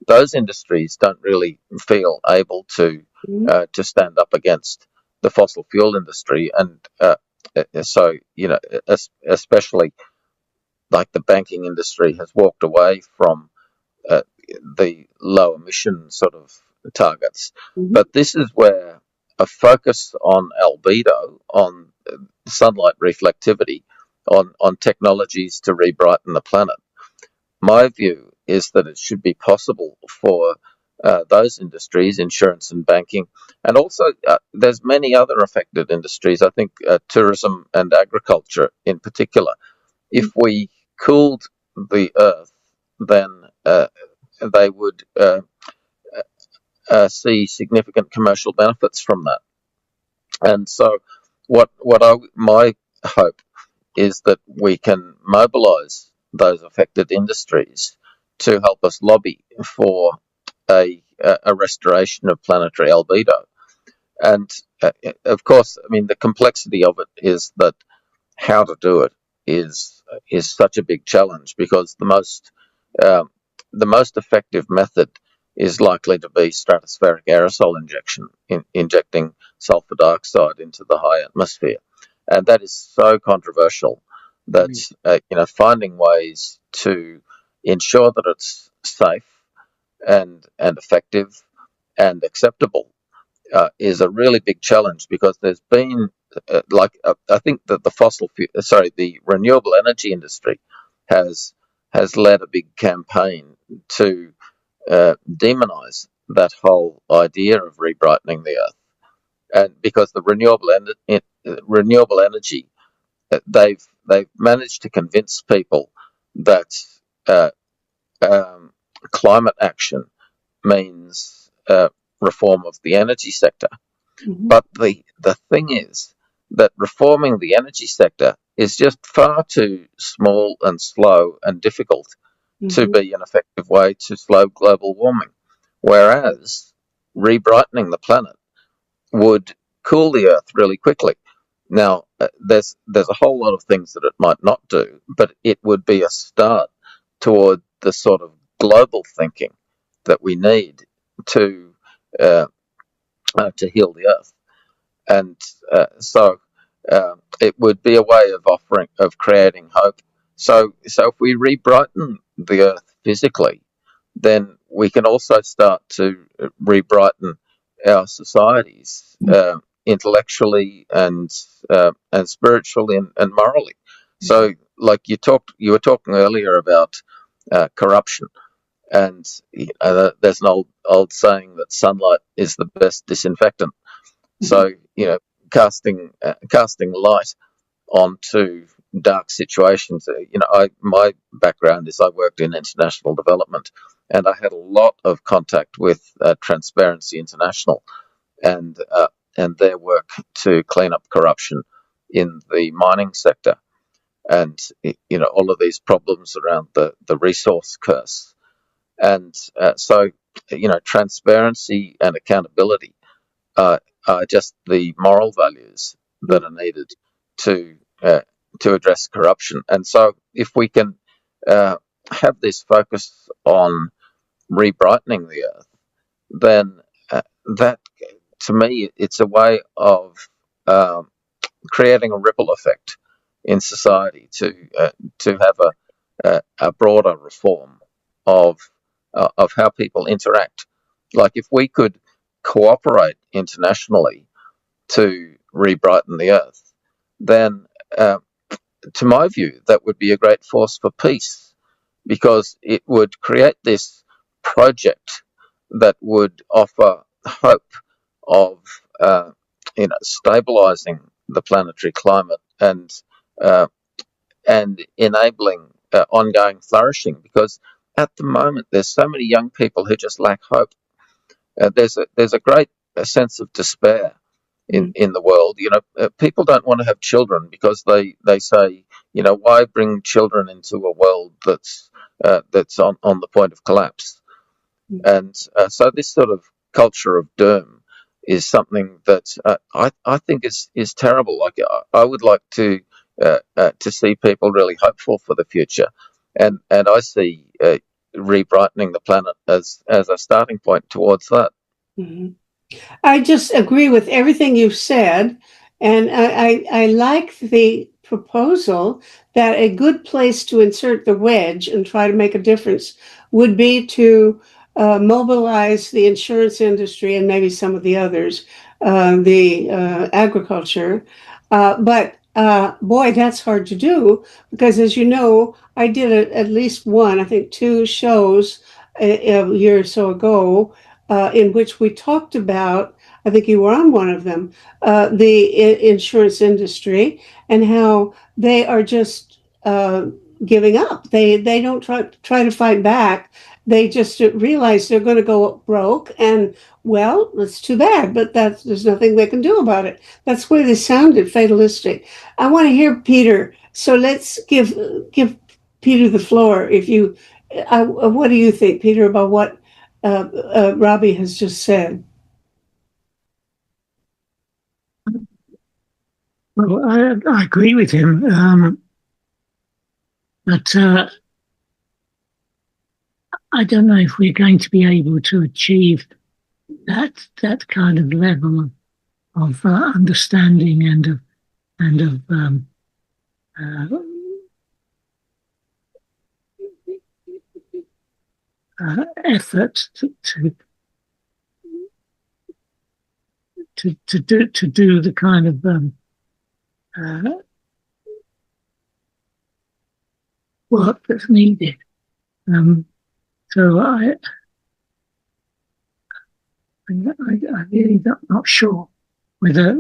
those industries don't really feel able to stand up against the fossil fuel industry, and so especially like the banking industry has walked away from uh, the low emission sort of targets. Mm-hmm. But this is where a focus on albedo, on sunlight reflectivity, on technologies to rebrighten the planet, my view is that it should be possible for those industries, insurance and banking, and also there's many other affected industries. I think tourism and agriculture in particular. If we cooled the earth, then they would see significant commercial benefits from that. And so, my hope is that we can mobilise those affected industries to help us lobby for a restoration of planetary albedo. And of course, I mean, the complexity of it is that how to do it is such a big challenge, because um, the most effective method is likely to be stratospheric aerosol injection, injecting sulfur dioxide into the high atmosphere, and that is so controversial that finding ways to ensure that it's safe and effective and acceptable is a really big challenge, because there's been I think that the renewable energy industry has led a big campaign to demonize that whole idea of rebrightening the earth, and because the renewable energy, they've managed to convince people that uh, um, climate action means reform of the energy sector. Mm-hmm. But the thing is that reforming the energy sector is just far too small and slow and difficult to be an effective way to slow global warming. Whereas rebrightening the planet cool the Earth really quickly. Now, there's a whole lot of things that it might not do, but it would be a start toward the sort of global thinking that we need to heal the Earth. And so it would be a way of creating hope. So if we re-brighten the Earth physically, then we can also start to re-brighten our societies intellectually and spiritually and morally. So, like you were talking earlier about corruption, and there's an old saying that sunlight is the best disinfectant. So, casting light onto dark situations. My background is I worked in international development, and I had a lot of contact with Transparency International and their work to clean up corruption in the mining sector, and all of these problems around the resource curse, and so transparency and accountability are just the moral values that are needed to address corruption. And so, if we can have this focus on re-brightening the earth, then that, to me, it's a way of creating a ripple effect in society to have a broader reform of how people interact. Like, if we could cooperate internationally to re-brighten the earth, then to my view, that would be a great force for peace, because it would create this project that would offer hope of stabilizing the planetary climate and enabling ongoing flourishing. Because at the moment, there's so many young people who just lack hope. There's a great sense of despair in the world. People don't want to have children because they say, why bring children into a world that's on the point of collapse? And so this sort of culture of doom is something that I think is terrible. Like, I would like to see people really hopeful for the future, and I see re-brightening the planet as a starting point towards that. Mm-hmm. I just agree with everything you've said, and I like the proposal that a good place to insert the wedge and try to make a difference would be to mobilize the insurance industry and maybe some of the others, the agriculture. But boy, that's hard to do because, as you know, I did at least one, I think two shows a year or so ago in which we talked about, I think you were on one of them, the insurance industry and how they are just giving up. They don't try to fight back. They just realize they're going to go broke, and well, that's too bad. But there's nothing they can do about it. That's why they sounded fatalistic. I want to hear Peter. So let's give Peter the floor. What do you think, Peter, about what Robbie has just said? Well, I agree with him, but I don't know if we're going to be able to achieve that kind of level of understanding and of effort to do the kind of work that's needed. So I really not sure whether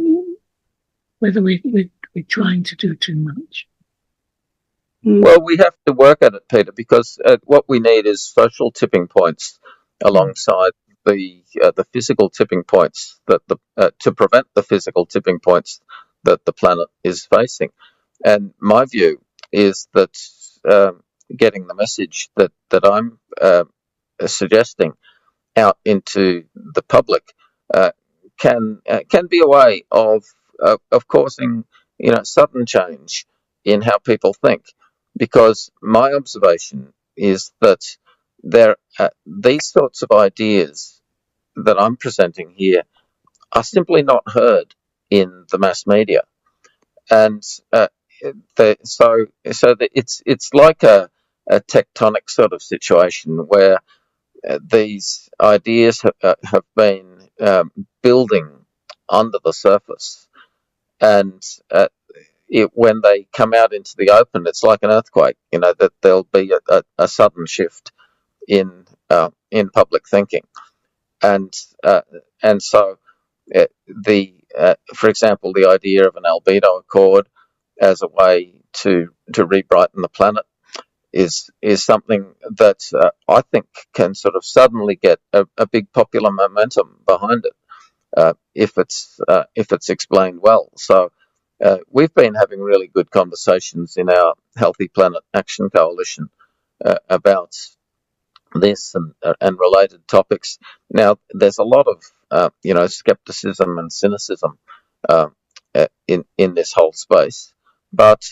we're trying to do too much. Well, we have to work at it, Peter, because what we need is social tipping points alongside the physical tipping points to prevent the physical tipping points that the planet is facing. And my view is that getting the message that I'm suggesting out into the public can be a way of causing sudden change in how people think, because my observation is that these sorts of ideas that I'm presenting here are simply not heard in the mass media, and it's like a tectonic sort of situation where these ideas have been building under the surface, and when they come out into the open, it's like an earthquake. That there'll be a sudden shift in public thinking, and so for example, the idea of an albedo accord as a way to re-brighten the planet is something that I think can sort of suddenly get a big popular momentum behind it if it's explained well. So we've been having really good conversations in our Healthy Planet Action Coalition about this and related topics. Now, there's a lot of skepticism and cynicism in this whole space, but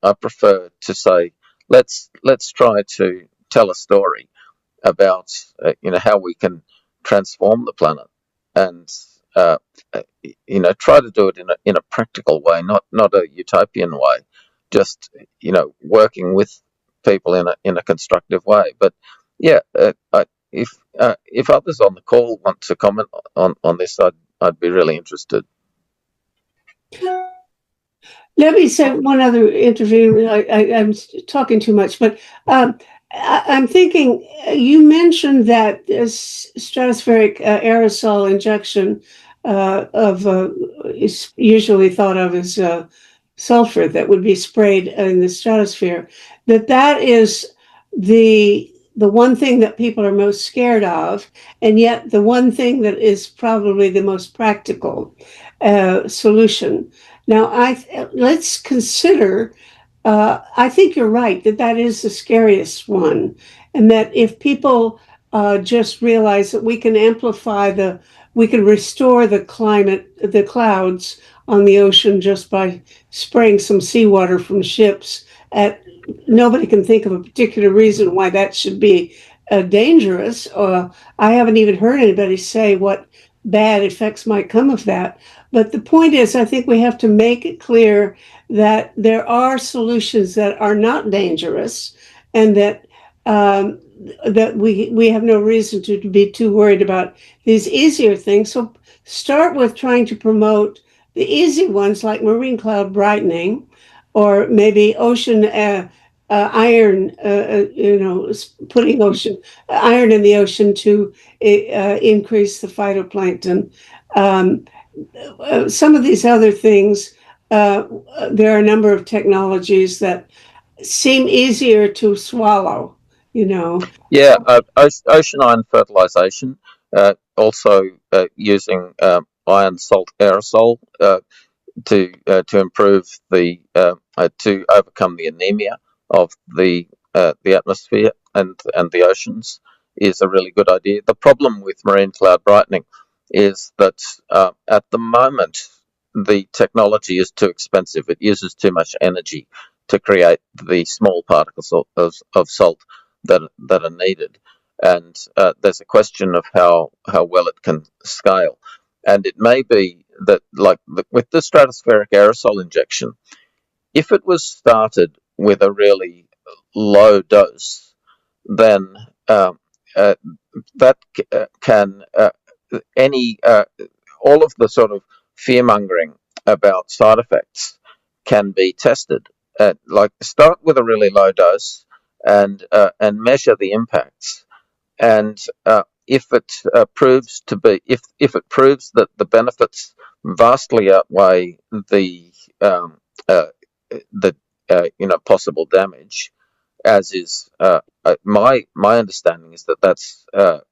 I prefer to say let's try to tell a story about how we can transform the planet, and try to do it in a practical way, not a utopian way, just working with people in a constructive way. But yeah, if others on the call want to comment on this, I'd be really interested. Let me say one other interview. I'm talking too much, but I'm thinking you mentioned that this stratospheric aerosol injection is usually thought of as sulfur that would be sprayed in the stratosphere. That is the one thing that people are most scared of, and yet the one thing that is probably the most practical solution. Now, let's consider. I think you're right that is the scariest one, and that if people just realize that we can we can restore the climate, the clouds on the ocean just by spraying some seawater from ships. Nobody can think of a particular reason why that should be dangerous. I haven't even heard anybody say what bad effects might come of that. But the point is, I think we have to make it clear that there are solutions that are not dangerous, and that we have no reason to be too worried about these easier things. So start with trying to promote the easy ones like marine cloud brightening, or maybe ocean iron, putting iron in the ocean to increase the phytoplankton. Some of these other things, there are a number of technologies that seem easier to swallow, Yeah, ocean iron fertilization, also using iron salt aerosol to improve to overcome the anemia of the atmosphere and the oceans is a really good idea. The problem with marine cloud brightening is that at the moment the technology is too expensive. It uses too much energy to create the small particles of salt that are needed, and there's a question of how well it can scale. And it may be that, like with the stratospheric aerosol injection, if it was started with a really low dose, then that can all of the sort of fear mongering about side effects can be tested. Like start with a really low dose and measure the impacts, and if it proves that the benefits vastly outweigh the possible damage, as is my understanding is that that's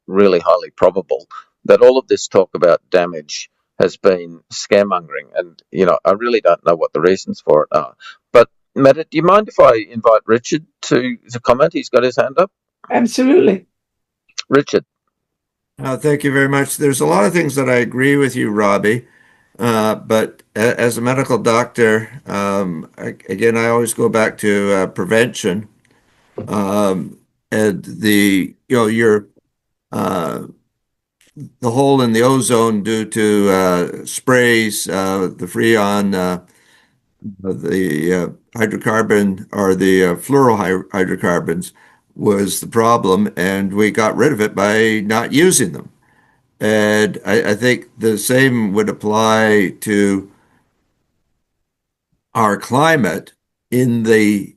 really highly probable. That all of this talk about damage has been scaremongering, and I really don't know what the reasons for it are. But Meta, do you mind if I invite Richard to comment? He's got his hand up. Absolutely. Richard. Thank you very much. There's a lot of things that I agree with you, Robbie. But as a medical doctor, again, I always go back to prevention. And your uh, the hole in the ozone due to sprays, the freon, the hydrocarbon or the fluorohydrocarbons was the problem, and we got rid of it by not using them. And I think the same would apply to our climate in the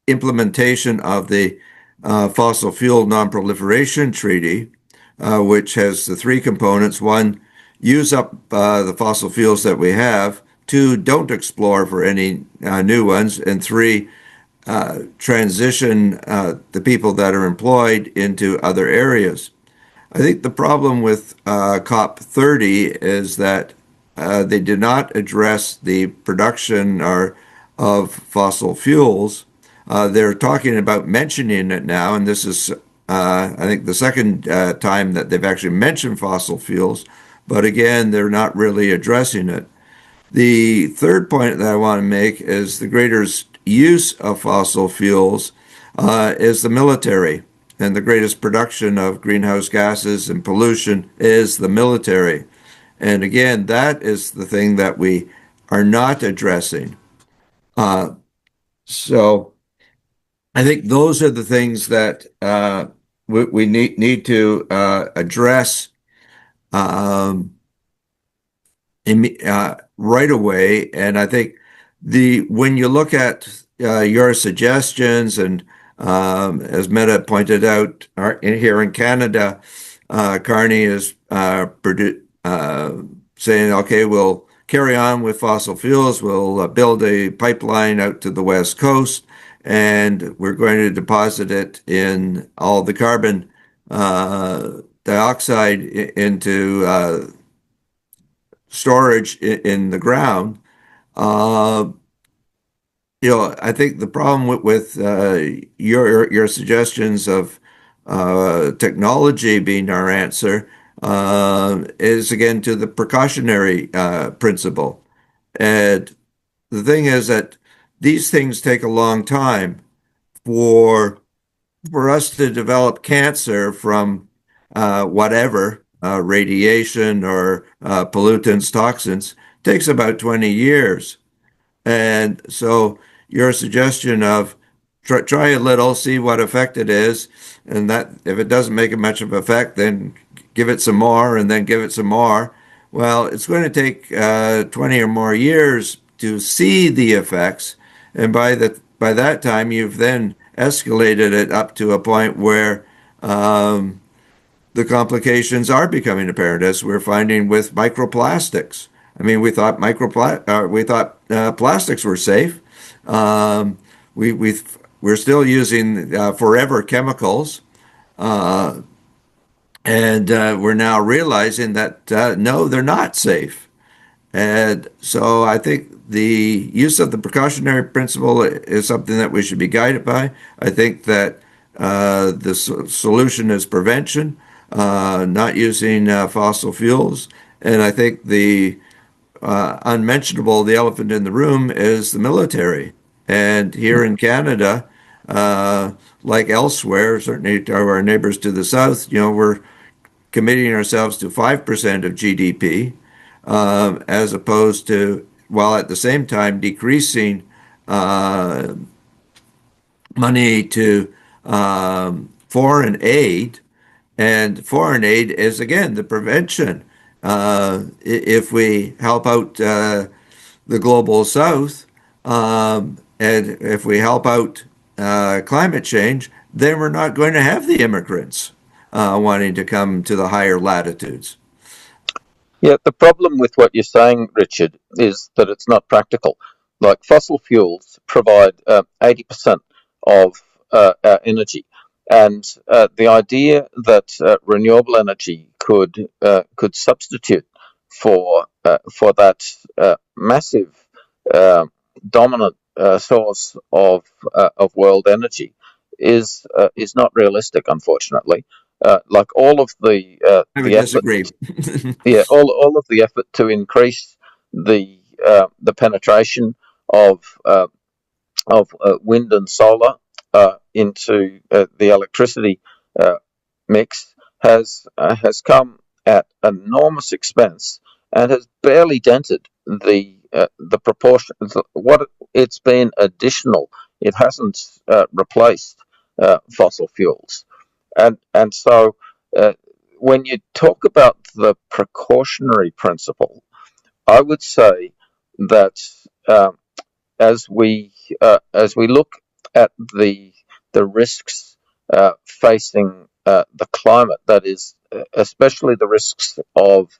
implementation of the Fossil Fuel Non-Proliferation Treaty, which has the three components. One, use up the fossil fuels that we have. Two, don't explore for any new ones. And three, transition the people that are employed into other areas. I think the problem with COP30 is that they did not address the production of fossil fuels. They're talking about mentioning it now, and this is, I think, the second time that they've actually mentioned fossil fuels. But again, they're not really addressing it. The third point that I want to make is the greatest use of fossil fuels is the military, and the greatest production of greenhouse gases and pollution is the military. And again, that is the thing that we are not addressing. So I think those are the things that we need to address um, right away. And I think the when you look at your suggestions, and as Meta pointed out, here in Canada, Carney is saying, okay, we'll carry on with fossil fuels. We'll build a pipeline out to the West Coast, and we're going to deposit it in all the carbon dioxide into storage in the ground. Uh, I think the problem with your suggestions of technology being our answer is again to the precautionary principle. And the thing is that these things take a long time for us to develop cancer from whatever radiation or pollutants, toxins, takes about 20 years. And so your suggestion of try a little, see what effect it is, and that if it doesn't make much of an effect, then give it some more, and then give it some more. Well, it's going to take 20 or more years to see the effects, and by that time, you've then escalated it up to a point where the complications are becoming apparent, as we're finding with microplastics. I mean, we thought plastics were safe. Um, we're still using forever chemicals, and we're now realizing that no, they're not safe. And so I think the use of the precautionary principle is something that we should be guided by. I think that the solution is prevention, not using fossil fuels. And I think the unmentionable, the elephant in the room, is the military. And here in Canada, like elsewhere, certainly to our neighbors to the south, we're committing ourselves to 5% of GDP, as opposed to, while at the same time decreasing money to foreign aid. And foreign aid is, again, the prevention. If we help out the global south, and if we help out climate change, then we're not going to have the immigrants wanting to come to the higher latitudes. Yeah, the problem with what you're saying, Richard, is that it's not practical. Like fossil fuels provide 80% of our energy, and the idea that renewable energy could substitute for that massive uh, dominant source of world energy is not realistic, unfortunately. like all of I would the effort, disagree. yeah, all of the effort to increase the penetration of wind and solar into the electricity uh, mix has come at enormous expense and has barely dented the proportion. What it's been additional, it hasn't replaced fossil fuels, and so when you talk about the precautionary principle, I would say that. Um, as we look at the risks facing the climate, that is, especially the risks of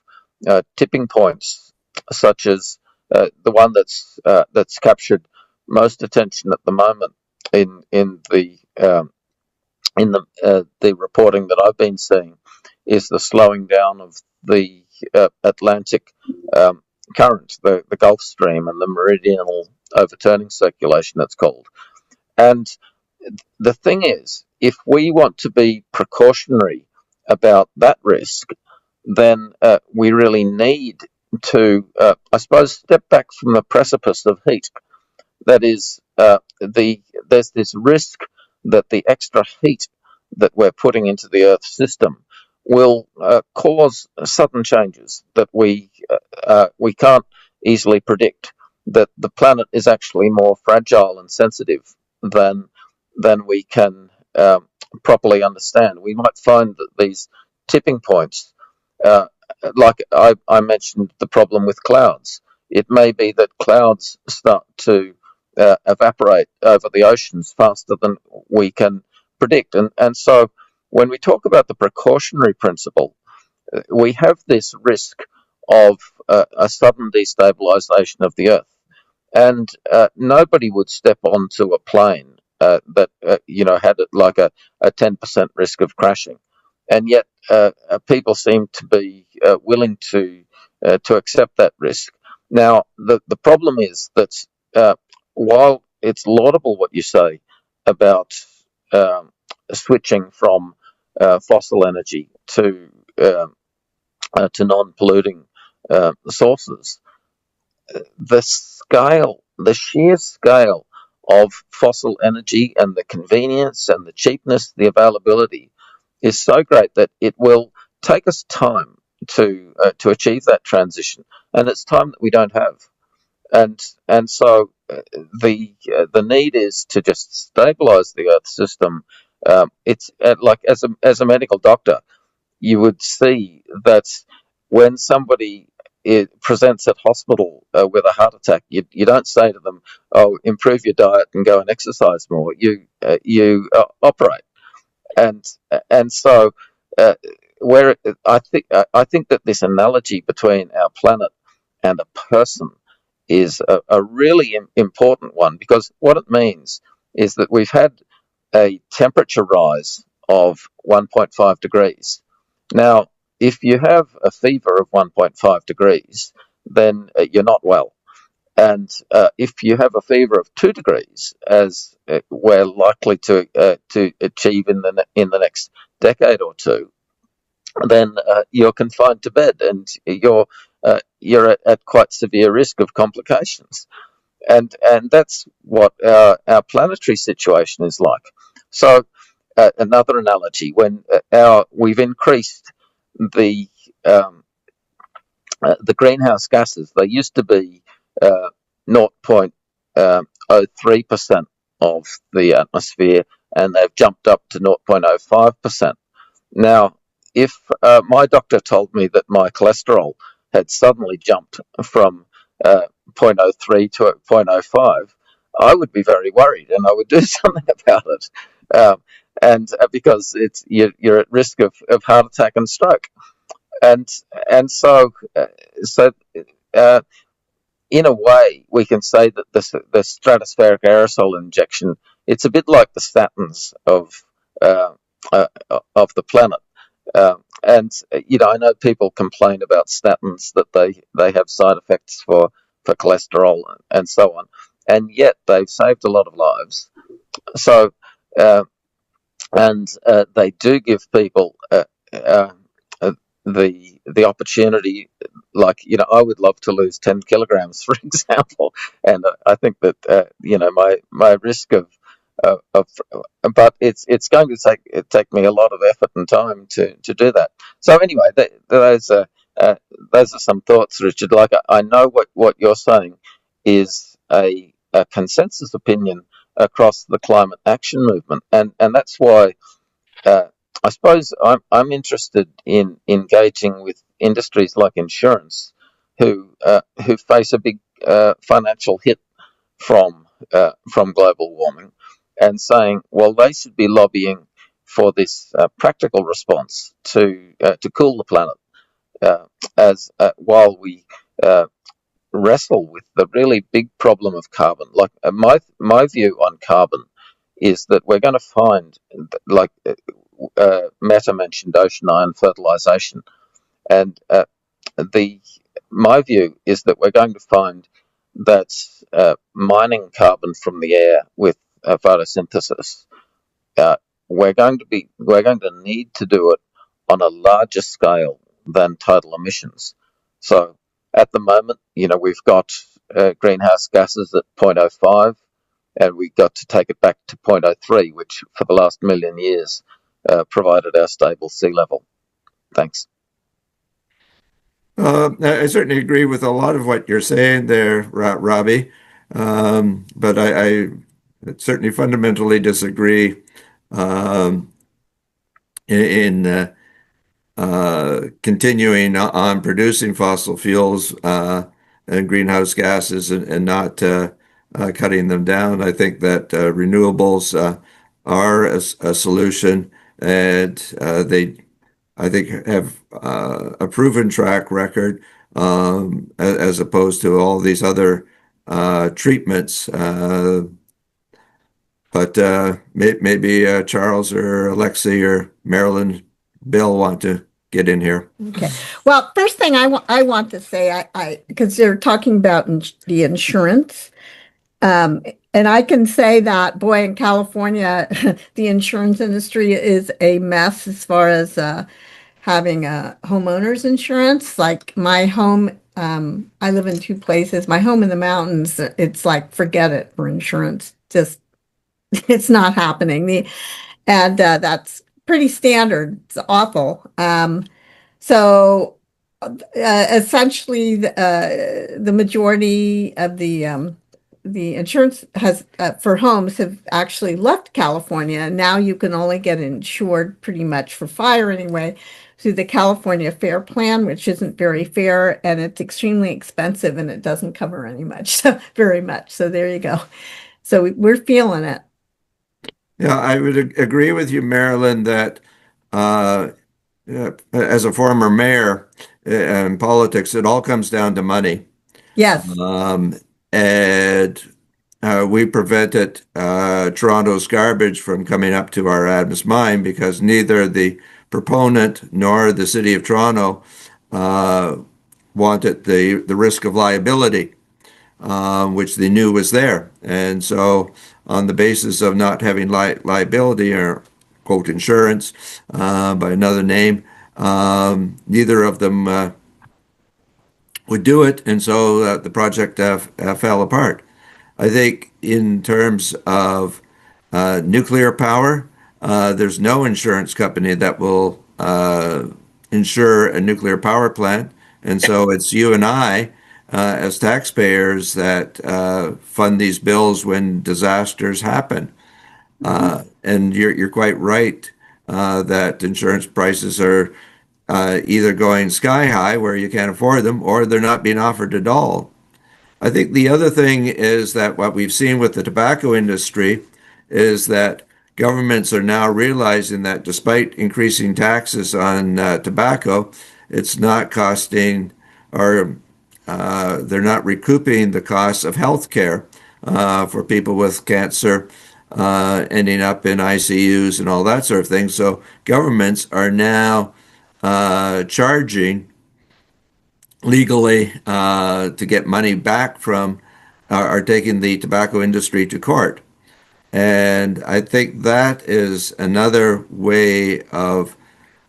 tipping points, such as the one that's captured most attention at the moment in the reporting that I've been seeing, is the slowing down of the Atlantic um, current, the Gulf Stream, and the meridional overturning circulation, it's called. And the thing is, if we want to be precautionary about that risk, then we really need to, I suppose, step back from the precipice of heat. That is, there's this risk that the extra heat that we're putting into the Earth system will cause sudden changes that we can't easily predict. That the planet is actually more fragile and sensitive than we can properly understand. We might find that these tipping points, uh, like I mentioned, the problem with clouds. It may be that clouds start to evaporate over the oceans faster than we can predict. And so when we talk about the precautionary principle, we have this risk of a sudden destabilization of the Earth. And nobody would step onto a plane that had like a 10% risk of crashing. And yet people seem to be willing to accept that risk. Now, the problem is that uh, while it's laudable what you say about um, switching from fossil energy to non-polluting sources, the sheer scale of fossil energy and the convenience and the cheapness, the availability is so great that it will take us time to achieve that transition, and it's time that we don't have. And so the need is to just stabilize the Earth system. It's like as a medical doctor, you would see that when somebody presents at hospital with a heart attack, you don't say to them, "Oh, improve your diet and go and exercise more." You operate, and so uh, where I think that this analogy between our planet and a person is a really important one, because what it means is that we've had a temperature rise of 1.5 degrees. Now, if you have a fever of 1.5 degrees, then you're not well. And if you have a fever of 2 degrees, as we're likely to achieve in the next decade or two, then you're confined to bed and you're at quite severe risk of complications. And that's what our planetary situation is like. So another analogy: when we've increased the um, the greenhouse gases, they used to be 0.03% of the atmosphere, and they've jumped up to 0.05%. Now, if my doctor told me that my cholesterol had suddenly jumped from uh, zero point zero 0.03 to zero point zero 0.05, I would be very worried, and I would do something about it. And because you're at risk of heart attack and stroke, and so uh, in a way, we can say that the stratospheric aerosol injection, it's a bit like the statins uh, of the planet. And I know people complain about statins, that they have side effects for cholesterol and so on, and yet they've saved a lot of lives. So uh, and they do give people uh, the opportunity. Like, I would love to lose 10 kilograms, for example, and I think that my risk of but it's going to take me a lot of effort and time to do that. So anyway, those are some thoughts, Richard. Like, I know what you're saying is a consensus opinion across the climate action movement, and that's why uh, I suppose I'm interested in engaging with industries like insurance, who face a big financial hit from global warming, and saying, well, they should be lobbying for this practical response to cool the planet, as while we uh, wrestle with the really big problem of carbon. Like, my view on carbon is that we're going to find, like Meta mentioned, ocean iron fertilization, and the my view is that we're going to find that mining carbon from the air with photosynthesis, uh, we're going to need to do it on a larger scale than total emissions. So at the moment, we've got greenhouse gases at 0.05, and we've got to take it back to 0.03, which for the last million years provided our stable sea level. Thanks. I certainly agree with a lot of what you're saying there, Robbie. But I certainly fundamentally disagree um, in continuing on producing fossil fuels and greenhouse gases and not cutting them down. I think that renewables are a solution, and they, I think, have a proven track record as opposed to all these other treatments. But maybe Charles or Alexei or Marilyn, Bill want to get in here. Okay. Well, first thing I want to say, I because they're talking about the insurance, and I can say that, boy, in California, the insurance industry is a mess as far as having a homeowner's insurance. Like my home, I live in two places. My home in the mountains, it's like, forget it for insurance. Just it's not happening. And that's pretty standard. It's awful. So essentially, the majority of the insurance has for homes have actually left California, and now you can only get insured pretty much for fire anyway through the California Fair Plan, which isn't very fair, and it's extremely expensive, and it doesn't cover any much, so very much. So there you go. So we're feeling it. Yeah, I would agree with you, Marilyn, that as a former mayor in politics, it all comes down to money. Yes. And we prevented Toronto's garbage from coming up to our Adams mine because neither the proponent nor the city of Toronto wanted the risk of liability, which they knew was there. And so, on the basis of not having liability or quote insurance by another name, neither of them would do it, and so the project fell apart. I think in terms of nuclear power, there's no insurance company that will insure a nuclear power plant, and so it's you and I, as taxpayers, that fund these bills when disasters happen. And you're quite right that insurance prices are either going sky high where you can't afford them, or they're not being offered at all. I think the other thing is that what we've seen with the tobacco industry is that governments are now realizing that despite increasing taxes on tobacco, it's not costing, or they're not recouping the costs of health care for people with cancer ending up in ICUs and all that sort of thing. So governments are now charging legally to get money back from, are taking the tobacco industry to court. And I think that is another way of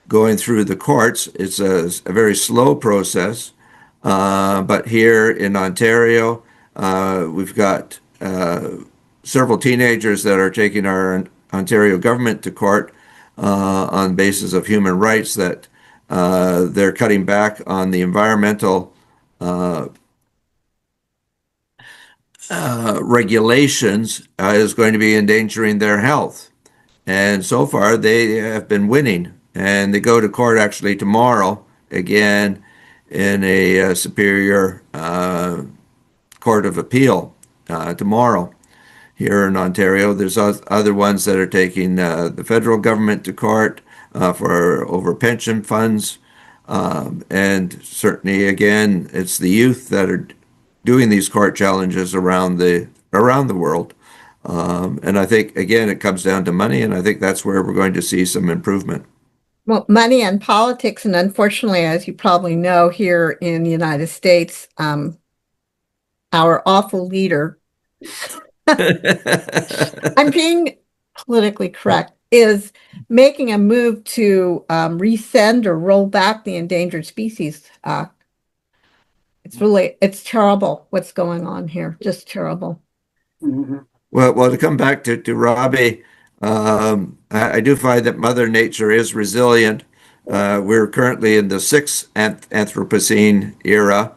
going through the courts. It's a very slow process, but here in Ontario, we've got several teenagers that are taking our Ontario government to court on basis of human rights, that they're cutting back on the environmental regulations is going to be endangering their health. And so far, they have been winning. And they go to court actually tomorrow, again, in a superior court of appeal tomorrow here in Ontario. There's other ones that are taking the federal government to court for over pension funds. And certainly, again, it's the youth that are doing these court challenges around the world. And I think, again, it comes down to money, and I think that's where we're going to see some improvement. Well, money and politics, and unfortunately, as you probably know, here in the United States, our awful leader, I'm being politically correct, is making a move to rescind or roll back the Endangered Species Act. It's terrible what's going on here, just terrible. Mm-hmm. Well, to come back to Robbie, I do find that Mother Nature is resilient. We're currently in the sixth Anthropocene era.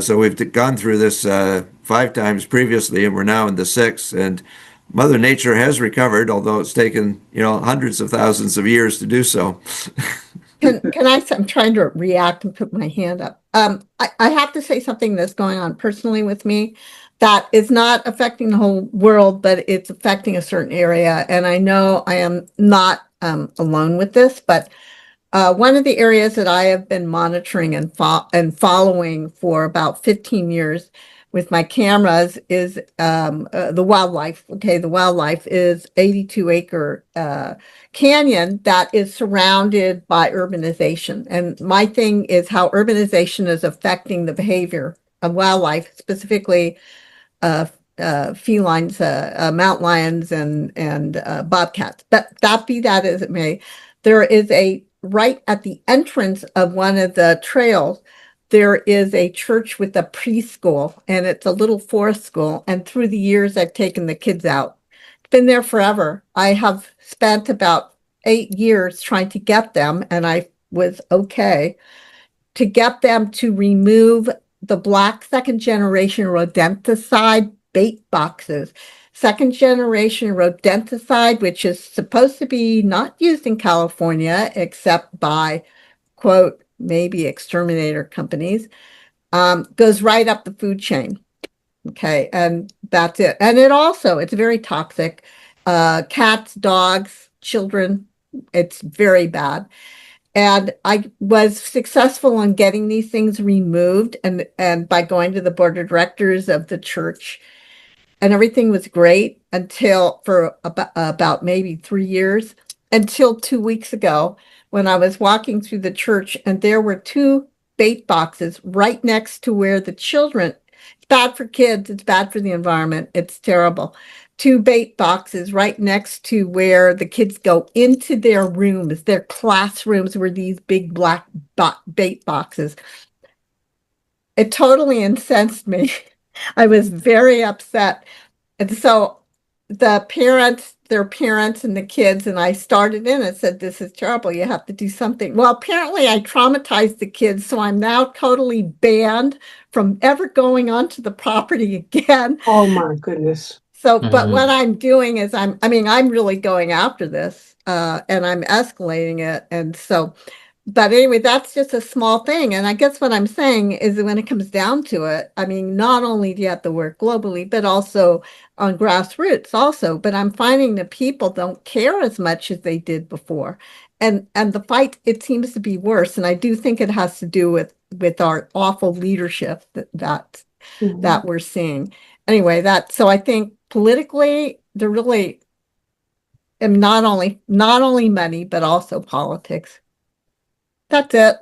So we've gone through this 5 times previously, and we're now in the sixth. And Mother Nature has recovered, although it's taken, hundreds of thousands of years to do so. I'm trying to react and put my hand up. I have to say something that's going on personally with me that is not affecting the whole world, but it's affecting a certain area. And I know I am not alone with this, but one of the areas that I have been monitoring and following for about 15 years with my cameras is the wildlife. Okay, the wildlife is 82-acre canyon that is surrounded by urbanization. And my thing is how urbanization is affecting the behavior of wildlife, specifically felines, mountain lions and bobcats. That be that as it may, there is right at the entrance of one of the trails, there is a church with a preschool, and it's a little forest school. And through the years, I've taken the kids out. It's been there forever. I have spent about 8 years trying to get them, and I was okay to get them to remove the black second generation rodenticide bait boxes. Second generation rodenticide, which is supposed to be not used in California except by, quote, maybe exterminator companies, goes right up the food chain. Okay, and that's it. And it's very toxic. Cats, dogs, children, it's very bad. And I was successful in getting these things removed and by going to the board of directors of the church, and everything was great for about maybe 3 years, until 2 weeks ago when I was walking through the church and there were 2 bait boxes right next to where the children, it's bad for kids, it's bad for the environment, it's terrible. 2 bait boxes right next to where the kids go into their rooms, their classrooms were these big black bait boxes. It totally incensed me. I was very upset. And so their parents and the kids, and I started in and said, this is terrible. You have to do something. Well, apparently I traumatized the kids, so I'm now totally banned from ever going onto the property again. Oh my goodness. So, but what I'm doing is I'm really going after this, and I'm escalating it. And so, but anyway, that's just a small thing. And I guess what I'm saying is that when it comes down to it, not only do you have to work globally, but also on grassroots also. But I'm finding that people don't care as much as they did before. And the fight, it seems to be worse. And I do think it has to do with our awful leadership that we're seeing. Anyway, so I think politically, they're really not only money, but also politics. That's it.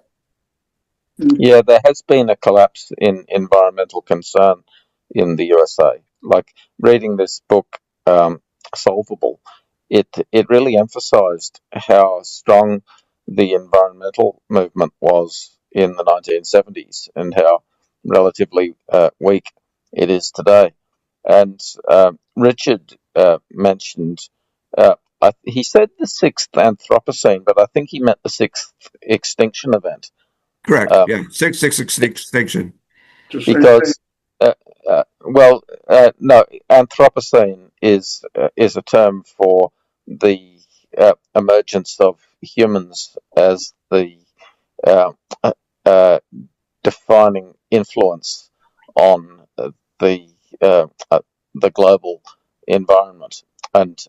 Yeah, there has been a collapse in environmental concern in the USA. Like reading this book, solvable. It really emphasized how strong the environmental movement was in the 1970s and how relatively weak it is today. And Richard mentioned, he said the sixth Anthropocene, but I think he meant the sixth extinction event. Correct. Yeah, sixth extinction. Because, no, Anthropocene is a term for the emergence of humans as the uh, defining influence on the uh, uh, the global environment, and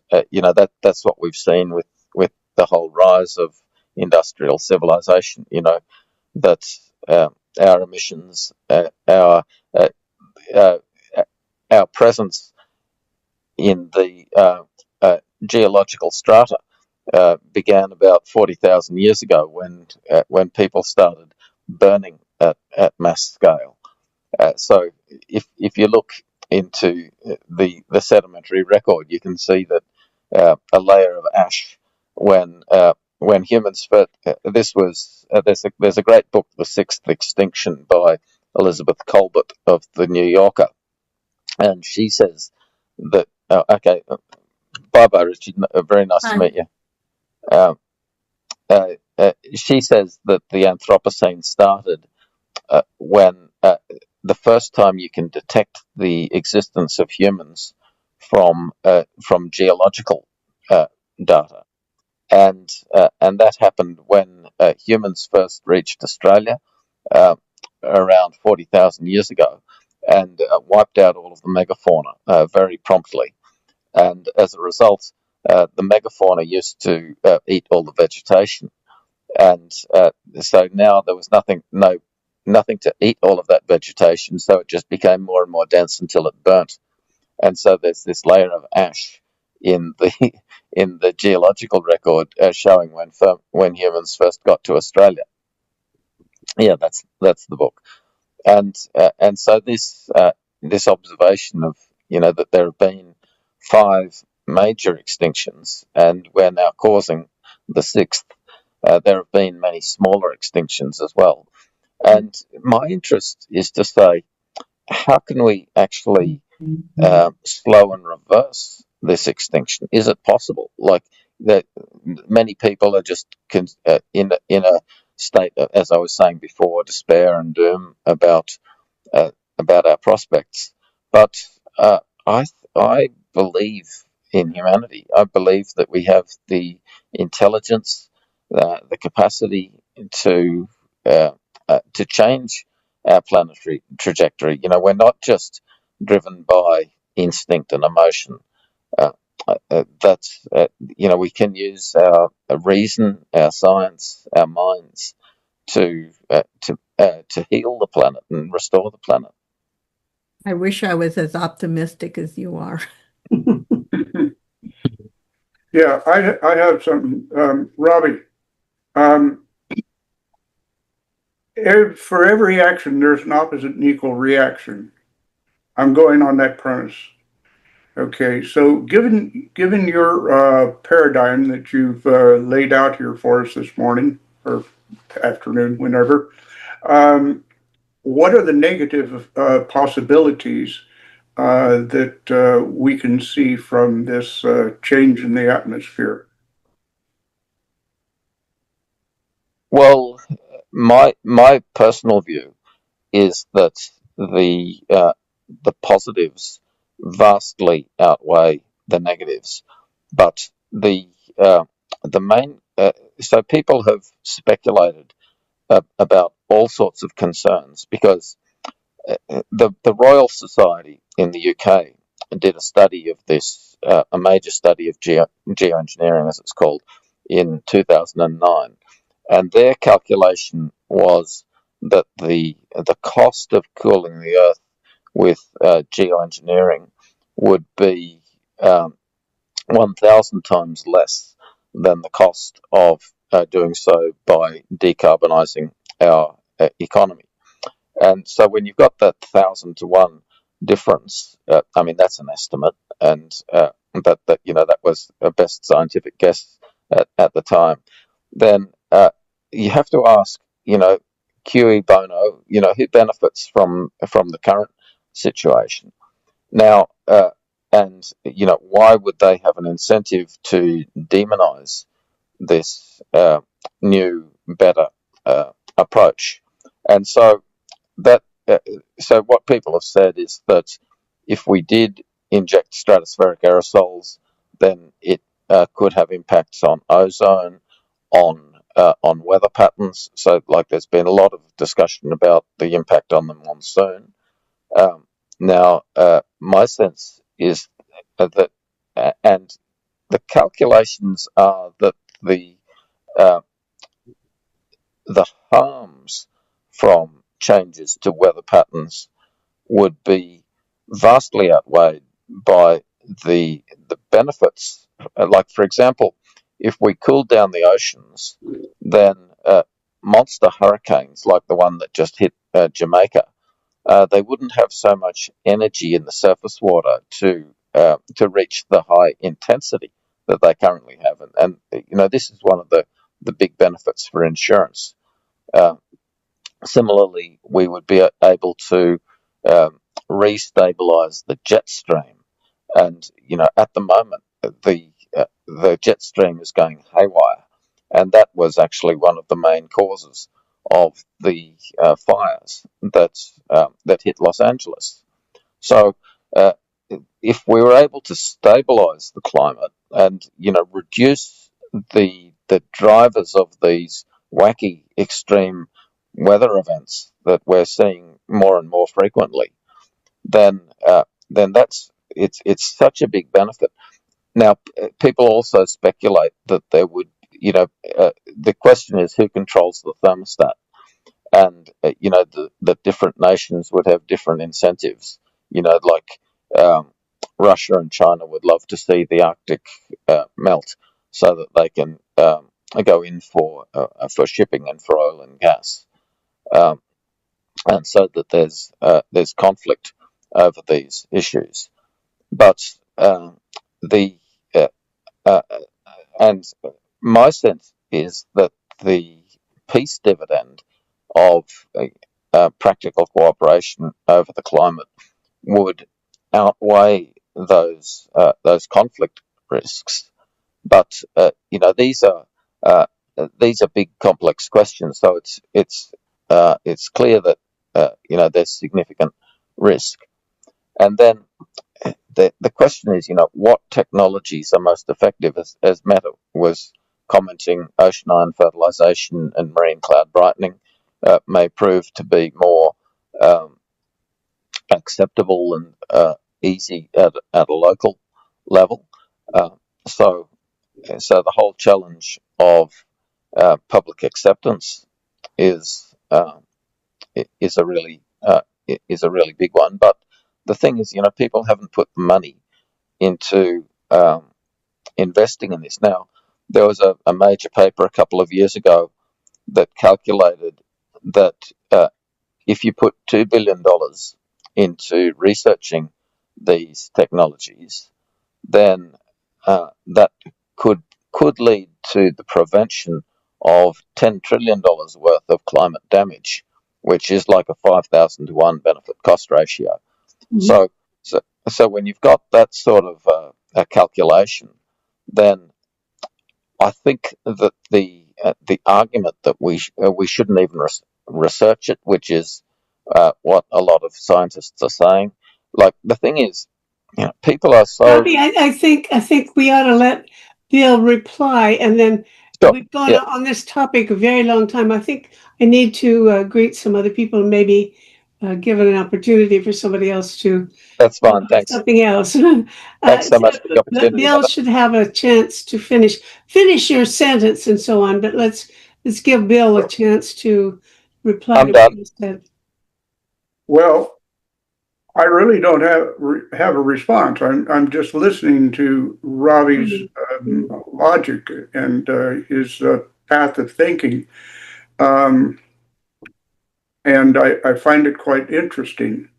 that's what we've seen with the whole rise of industrial civilization. That our emissions, uh, uh, our presence in the geological strata began about 40,000 years ago when people started burning at mass scale. So if you look into the sedimentary record, you can see that a layer of ash when humans first. There's a great book, The Sixth Extinction, by Elizabeth Colbert of the New Yorker, and she says that. Okay, bye bye, Richard. Very nice to meet you. Um, she says that the Anthropocene started when the first time you can detect the existence of humans from geological data, and that happened when humans first reached Australia around 40,000 years ago, and wiped out all of the megafauna very promptly. And as a result, the megafauna used to eat all the vegetation, and so now there was nothing to eat all of that vegetation, so it just became more and more dense until it burnt. And so there's this layer of ash in the in the geological record showing when humans first got to Australia. Yeah, that's the book. And so this observation of that there have been 5 major extinctions, and we're now causing the sixth. There have been many smaller extinctions as well. And my interest is to say, how can we actually slow and reverse this extinction? Is it possible? Like that, many people are just in a state, as I was saying before, despair and doom uh, about our prospects. But I believe in humanity. I believe that we have the intelligence, the capacity uh, to change our planetary trajectory. We're not just driven by instinct and emotion. Uh, we can use our reason, our science, our minds to heal the planet and restore the planet. I wish I was as optimistic as you are. Yeah, I have something, Robbie. For every action, there's an opposite and equal reaction. I'm going on that premise. Okay, so given your paradigm that you've laid out here for us this morning or afternoon, whenever, what are the negative possibilities that we can see from this change in the atmosphere? Well, my personal view is that the positives vastly outweigh the negatives, but the main so people have speculated about all sorts of concerns because the Royal Society in the UK did a study of this, a major study of geoengineering, as it's called, in 2009, and their calculation was that the cost of cooling the Earth with geoengineering would be 1,000 times less than the cost of doing so by decarbonising our economy. And so when you've got that 1,000 to 1 difference, I mean, that's an estimate. And that was a best scientific guess at the time, then you have to ask, cui bono, who benefits from the current situation now, and why would they have an incentive to demonize this new, better approach? And so that so what people have said is that if we did inject stratospheric aerosols, then it could have impacts on ozone, on weather patterns. So, like, there's been a lot of discussion about the impact on the monsoon. Now, my sense is that, and the calculations are that uh, the harms from changes to weather patterns would be vastly outweighed by the benefits. Like, for example, if we cooled down the oceans, then monster hurricanes like the one that just hit Jamaica, they wouldn't have so much energy in the surface water to reach the high intensity that they currently have, and this is one of the big benefits for insurance. Uh, Similarly, we would be able to restabilize the jet stream, and at the moment the jet stream is going haywire, and that was actually one of the main causes of the fires that hit Los Angeles. So, uh, if we were able to stabilize the climate and reduce the drivers of these wacky extreme weather events that we're seeing more and more frequently, then that's it's such a big benefit. Now, people also speculate that there would, the question is who controls the thermostat, and the different nations would have different incentives. Like, Russia and China would love to see the Arctic melt so that they can go in for shipping and for oil and gas, um, and so that there's conflict over these issues. But the uh, uh, and my sense is that the peace dividend of practical cooperation over the climate would outweigh those conflict risks. But these are big, complex questions. So it's clear that there's significant risk. And then the question is, what technologies are most effective? As Meta was commenting, ocean ion fertilization and marine cloud brightening may prove to be more acceptable and easy at a local level. Uh, so, so the whole challenge of public acceptance is is a really big one. But the thing is, people haven't put the money into investing in this. Now, there was a major paper a couple of years ago that calculated that if you put $2 billion into researching these technologies, then that could lead to the prevention of $10 trillion worth of climate damage, which is like a 5,000 to 1 benefit cost ratio. Mm-hmm. So when you've got that sort of a calculation, then I think that the argument that we shouldn't even research it, which is what a lot of scientists are saying. Like, the thing is, people are so. Robbie, I think we ought to let Bill reply, and then sure. We've gone on this topic a very long time. I think I need to greet some other people and maybe give it an opportunity for somebody else to. That's fine. Thanks. Something else. Thanks so much for the opportunity. Bill should have a chance to finish your sentence and so on. But let's give Bill a chance to reply to what you said. Well, I really don't have a response. I'm just listening to Robbie's logic and his path of thinking, and I find it quite interesting.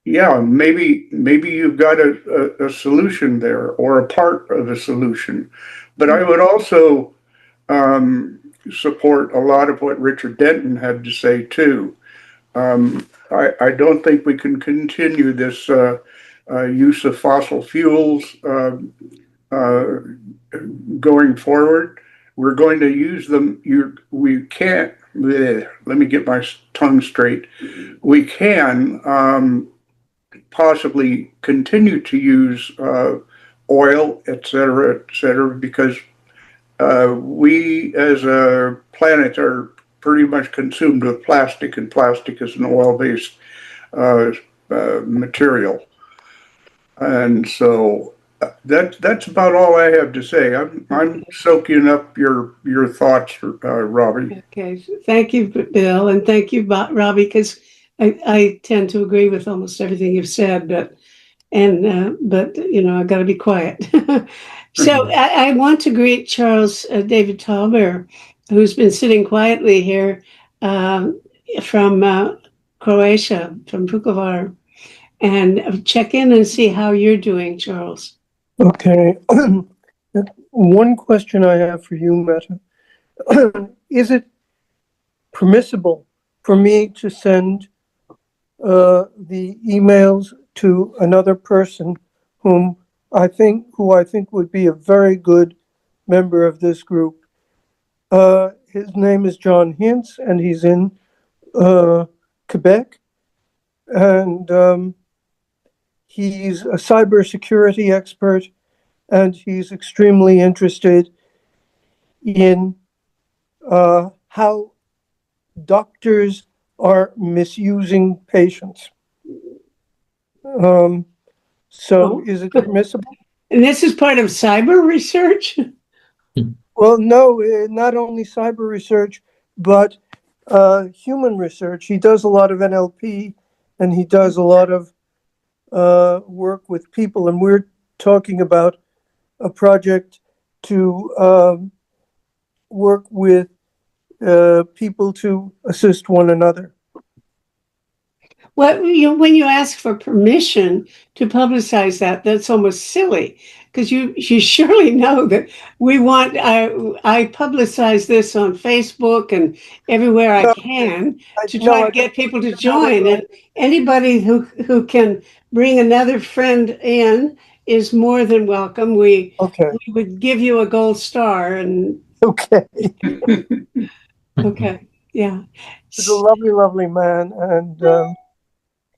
Yeah, maybe you've got a solution there or a part of a solution. But I would also support a lot of what Richard Denton had to say too. I don't think we can continue this use of fossil fuels uh, going forward. We're going to use them. We can't. Let me get my tongue straight. We can possibly continue to use oil, et cetera, because we as a planet are pretty much consumed with plastic, and plastic is an oil-based uh, material. And so that's about all I have to say. I'm soaking up your thoughts, Robbie. Okay, thank you, Bill, and thank you, Robbie, because I tend to agree with almost everything you've said, but I got to be quiet. So I want to greet Charles David Tauber, who's been sitting quietly here from Croatia, from Vukovar, and check in and see how you're doing, Charles. Okay. One question I have for you, Meta. Is it permissible for me to send the emails to another person who I think would be a very good member of this group? His name is John Hintz, and he's in Quebec, and he's a cybersecurity expert, and he's extremely interested in how doctors are misusing patients. So is it permissible? And this is part of cyber research? Well, no, not only cyber research, but human research. He does a lot of NLP, and he does a lot of work with people. And we're talking about a project to work with people to assist one another. Well, when you ask for permission to publicize that, that's almost silly, because you surely know that we want. I publicize this on Facebook and everywhere I can to try to get people to join. And anybody who can bring another friend in is more than welcome. We would give you a gold star. And okay, okay, yeah, he's a lovely, lovely man, and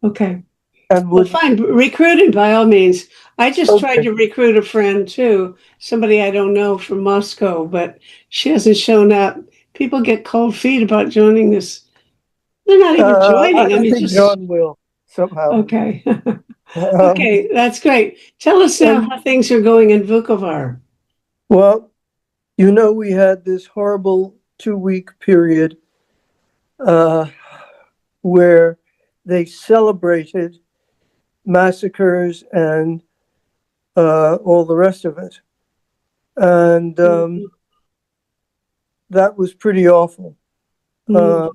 okay. And well, fine. Recruiting by all means. I just tried to recruit a friend too, somebody I don't know from Moscow, but she hasn't shown up. People get cold feet about joining this. They're not even joining. I think John will somehow. Okay. Okay, that's great. Tell us now how things are going in Vukovar. Well, we had this horrible 2-week period where they celebrated massacres and all the rest of it. And that was pretty awful. And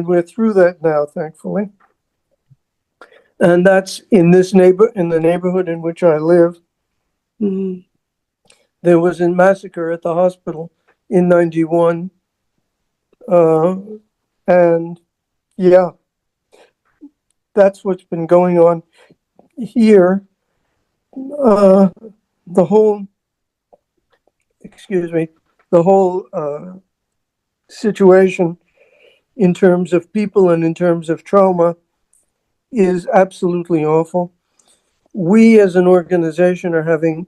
we're through that now, thankfully. And that's in the neighborhood in which I live. There was a massacre at the hospital in 91. And yeah, that's what's been going on here. The whole situation in terms of people and in terms of trauma is absolutely awful. We as an organization are having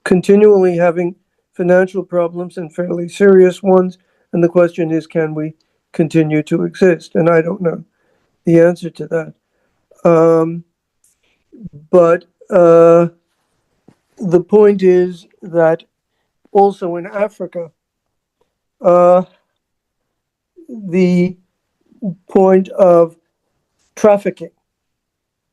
continually having financial problems, and fairly serious ones. And the question is, can we continue to exist? And I don't know the answer to that. But the point is that also in Africa, the point of trafficking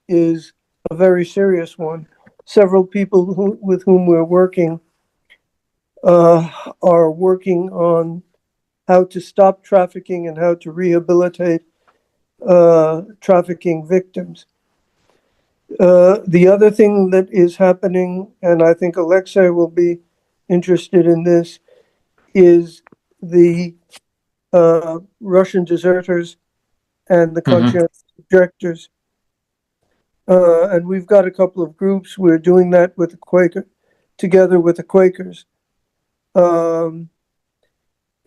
is a very serious one. Several people with whom we're working are working on how to stop trafficking and how to rehabilitate trafficking victims. The other thing that is happening, and I think Alexei will be interested in this, is the Russian deserters and the conscientious objectors. And we've got a couple of groups. We're doing that with the Quaker, together with the Quakers.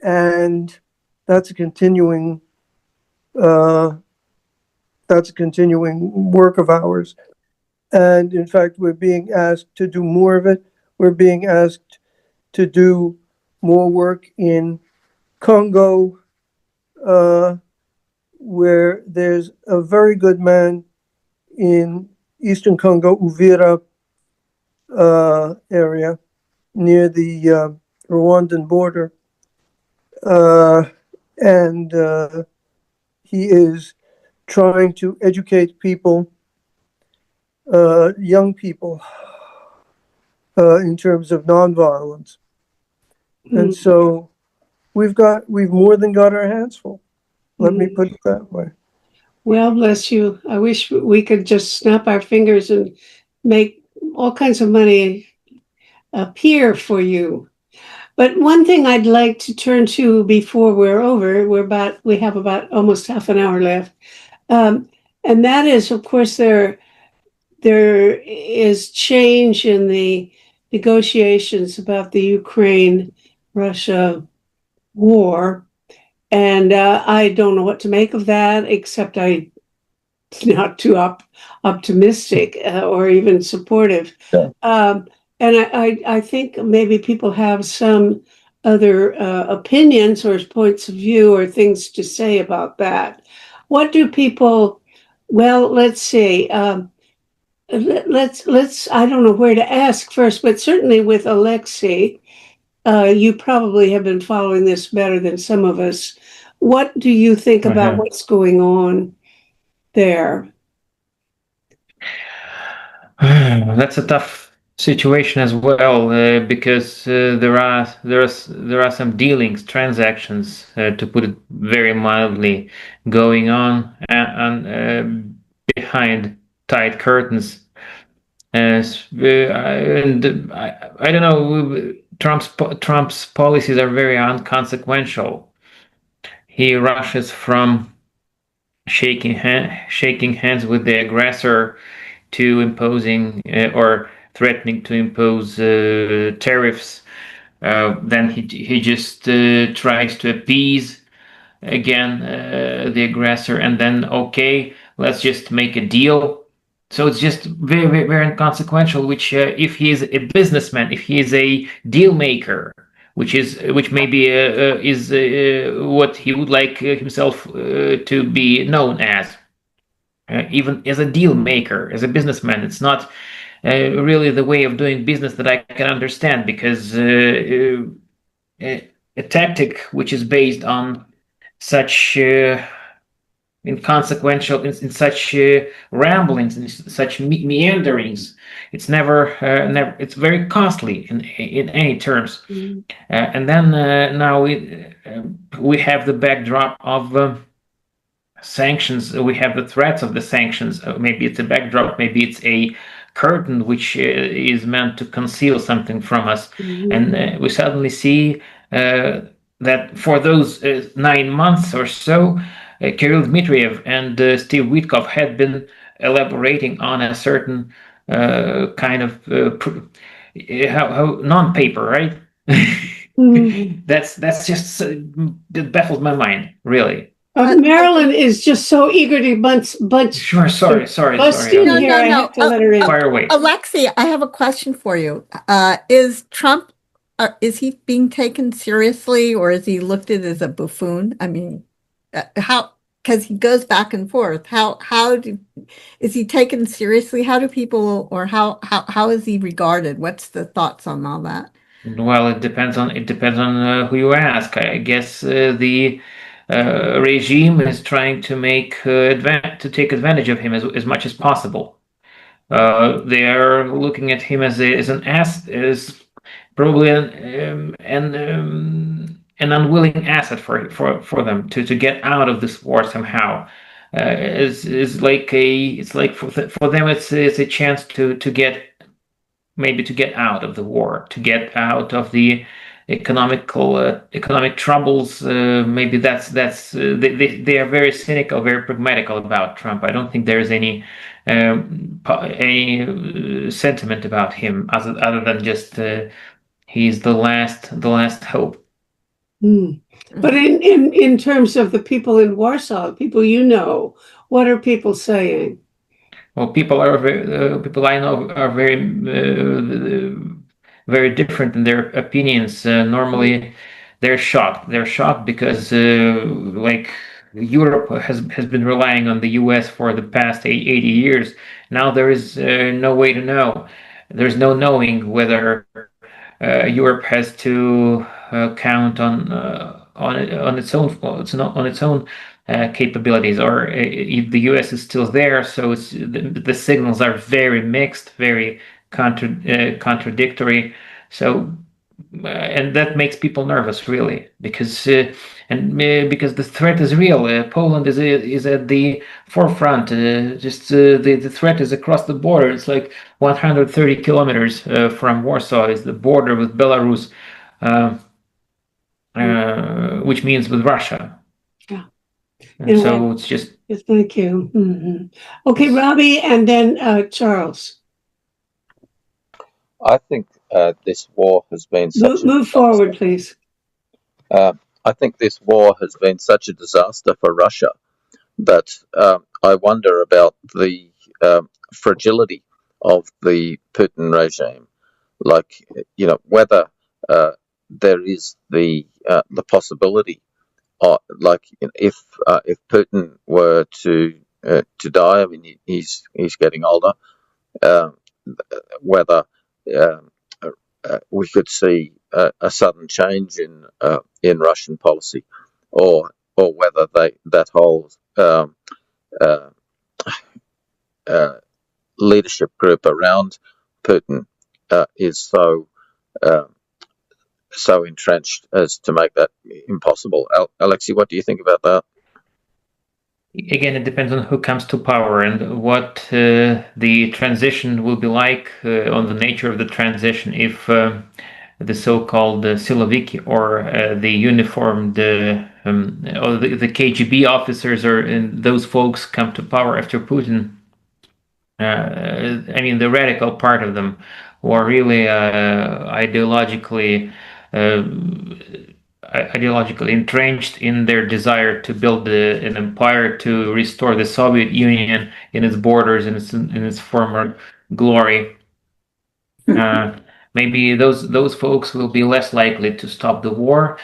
And that's a continuing work of ours. And in fact, we're being asked to do more of it. We're being asked to do more work in Congo, where there's a very good man in eastern Congo, Uvira area, near the Rwandan border. And he is trying to educate people, young people, in terms of nonviolence. And so we've more than got our hands full. Let me put it that way. Well, bless you. I wish we could just snap our fingers and make all kinds of money appear for you. But one thing I'd like to turn to before we're over, we have about almost half an hour left. And that is, of course, there is change in the negotiations about the Ukraine-Russia war. And I don't know what to make of that, except I'm not too optimistic or even supportive. Yeah. And I think maybe people have some other opinions or points of view or things to say about that. What do people, well, let's see. Let's, I don't know where to ask first, but certainly with Alexei, you probably have been following this better than some of us. What do you think about what's going on there? That's a tough situation as well, because there are some dealings, transactions, to put it very mildly, going on and behind tight curtains. And I don't know. Trump's policies are very inconsequential. He rushes from shaking hands with the aggressor to imposing or threatening to impose tariffs. Then he just tries to appease again the aggressor, and then okay, let's just make a deal. So it's just very, very, very inconsequential. Which, if he is a businessman, if he is a deal maker, which maybe is what he would like himself to be known as, even as a deal maker, as a businessman, it's not really the way of doing business that I can understand, because a tactic which is based on such inconsequential, in such ramblings, in such meanderings, it's never, it's very costly in any terms. And then now we have the backdrop of sanctions. We have the threats of the sanctions. Maybe it's a backdrop, maybe it's a curtain which is meant to conceal something from us. And we suddenly see that for those 9 months or so, Kirill Dmitriev and Steve Witkoff had been elaborating on a certain kind of how non-paper, right? That's just that baffles my mind, really. Marilyn is just so eager to bunch. Sure, sorry. No, here, I have to let her in. Fire away. Alexei, I have a question for you. Is Trump, is he being taken seriously, or is he looked at as a buffoon? I mean, how, because he goes back and forth. Is he taken seriously? How do people, or how is he regarded? What's the thoughts on all that? Well, it depends on who you ask. I guess the regime is trying to take advantage of him as much as possible. They are looking at him as as probably an unwilling asset for them to get out of this war somehow. is like it's like for them it's a chance to get maybe to get out of the war, to get out of the economic troubles. Maybe they are very cynical, very pragmatical about Trump. I don't think there's any sentiment about him other than just he's the last hope. But in terms of the people in Warsaw, people you know, what are people saying? Well, people I know are very different in their opinions. Normally, they're shocked. They're shocked because like Europe has been relying on the U.S. for the past 80 years. Now there is no way to know. There's no knowing whether Europe has to count on its own capabilities, or if the U.S. is still there. So the signals are very mixed, very contradictory. So and that makes people nervous, really, because because the threat is real. Poland is at the forefront. The threat is across the border. It's like 130 kilometers from Warsaw is the border with Belarus, which means with Russia. Yeah. So it's just. Yes, thank you. Okay, Robbie, and then Charles. I think this war has been such move forward, please. I think this war has been such a disaster for Russia that I wonder about the fragility of the Putin regime. Like, you know, whether there is the possibility, like, if Putin were to die. I mean, he's getting older. Whether we could see a sudden change in Russian policy, or whether that whole leadership group around Putin is so entrenched as to make that impossible. Alexei, what do you think about that? Again, it depends on who comes to power and what the transition will be like, on the nature of the transition. If the so-called Siloviki, or the uniformed or the KGB officers, or those folks come to power after Putin, I mean the radical part of them, who are really ideologically entrenched in their desire to build an empire, to restore the Soviet Union in its borders, in its former glory. Maybe those folks will be less likely to stop the war.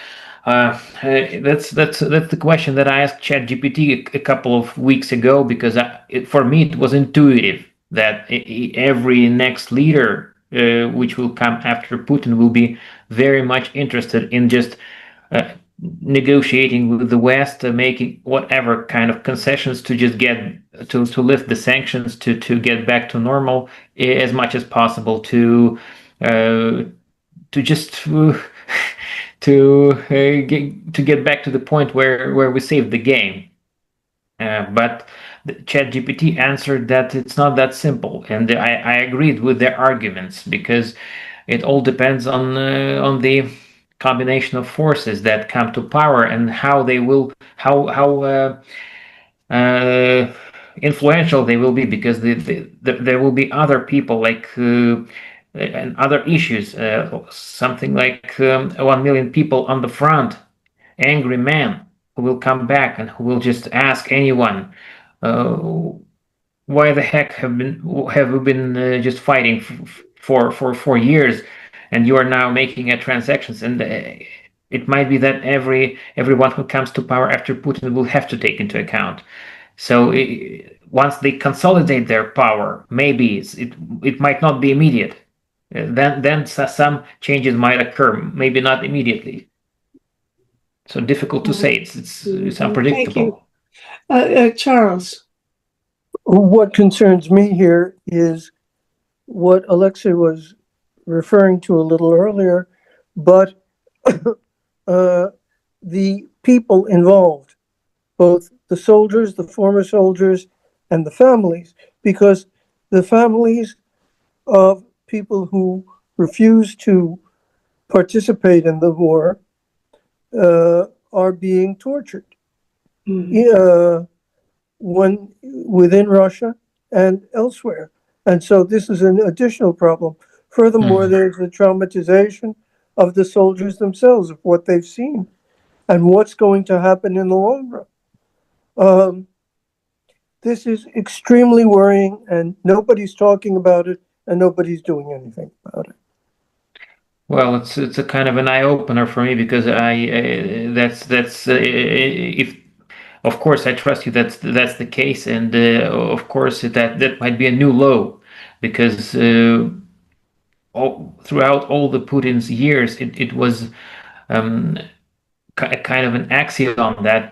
That's the question that I asked ChatGPT a couple of weeks ago, because for me it was intuitive that every next leader which will come after Putin will be very much interested in just negotiating with the West, making whatever kind of concessions to just get to lift the sanctions, to get back to normal as much as possible, to just to get back to the point where we saved the game. But ChatGPT answered that it's not that simple, and I agreed with their arguments, because it all depends on the combination of forces that come to power, and how they will how influential they will be, because there will be other people, like and other issues, something like 1 million people on the front, angry men who will come back and who will just ask anyone, why the heck have we been just fighting for 4 years, and you are now making transactions. And it might be that everyone who comes to power after Putin will have to take into account. So once they consolidate their power, maybe it might not be immediate. Then some changes might occur, maybe not immediately. So difficult to say. It's unpredictable. Thank you. Charles. What concerns me here is what Alexei was referring to a little earlier, but the people involved, both the soldiers, the former soldiers, and the families, because the families of people who refuse to participate in the war are being tortured when within Russia and elsewhere. And so this is an additional problem. Furthermore, there's the traumatization of the soldiers themselves, of what they've seen and what's going to happen in the long run. This is extremely worrying, and nobody's talking about it, and nobody's doing anything about it. Well, it's a kind of an eye opener for me, because that's if, of course, I trust you, that's the case, and of course that might be a new low, because throughout all the Putin's years, it was kind of an axiom that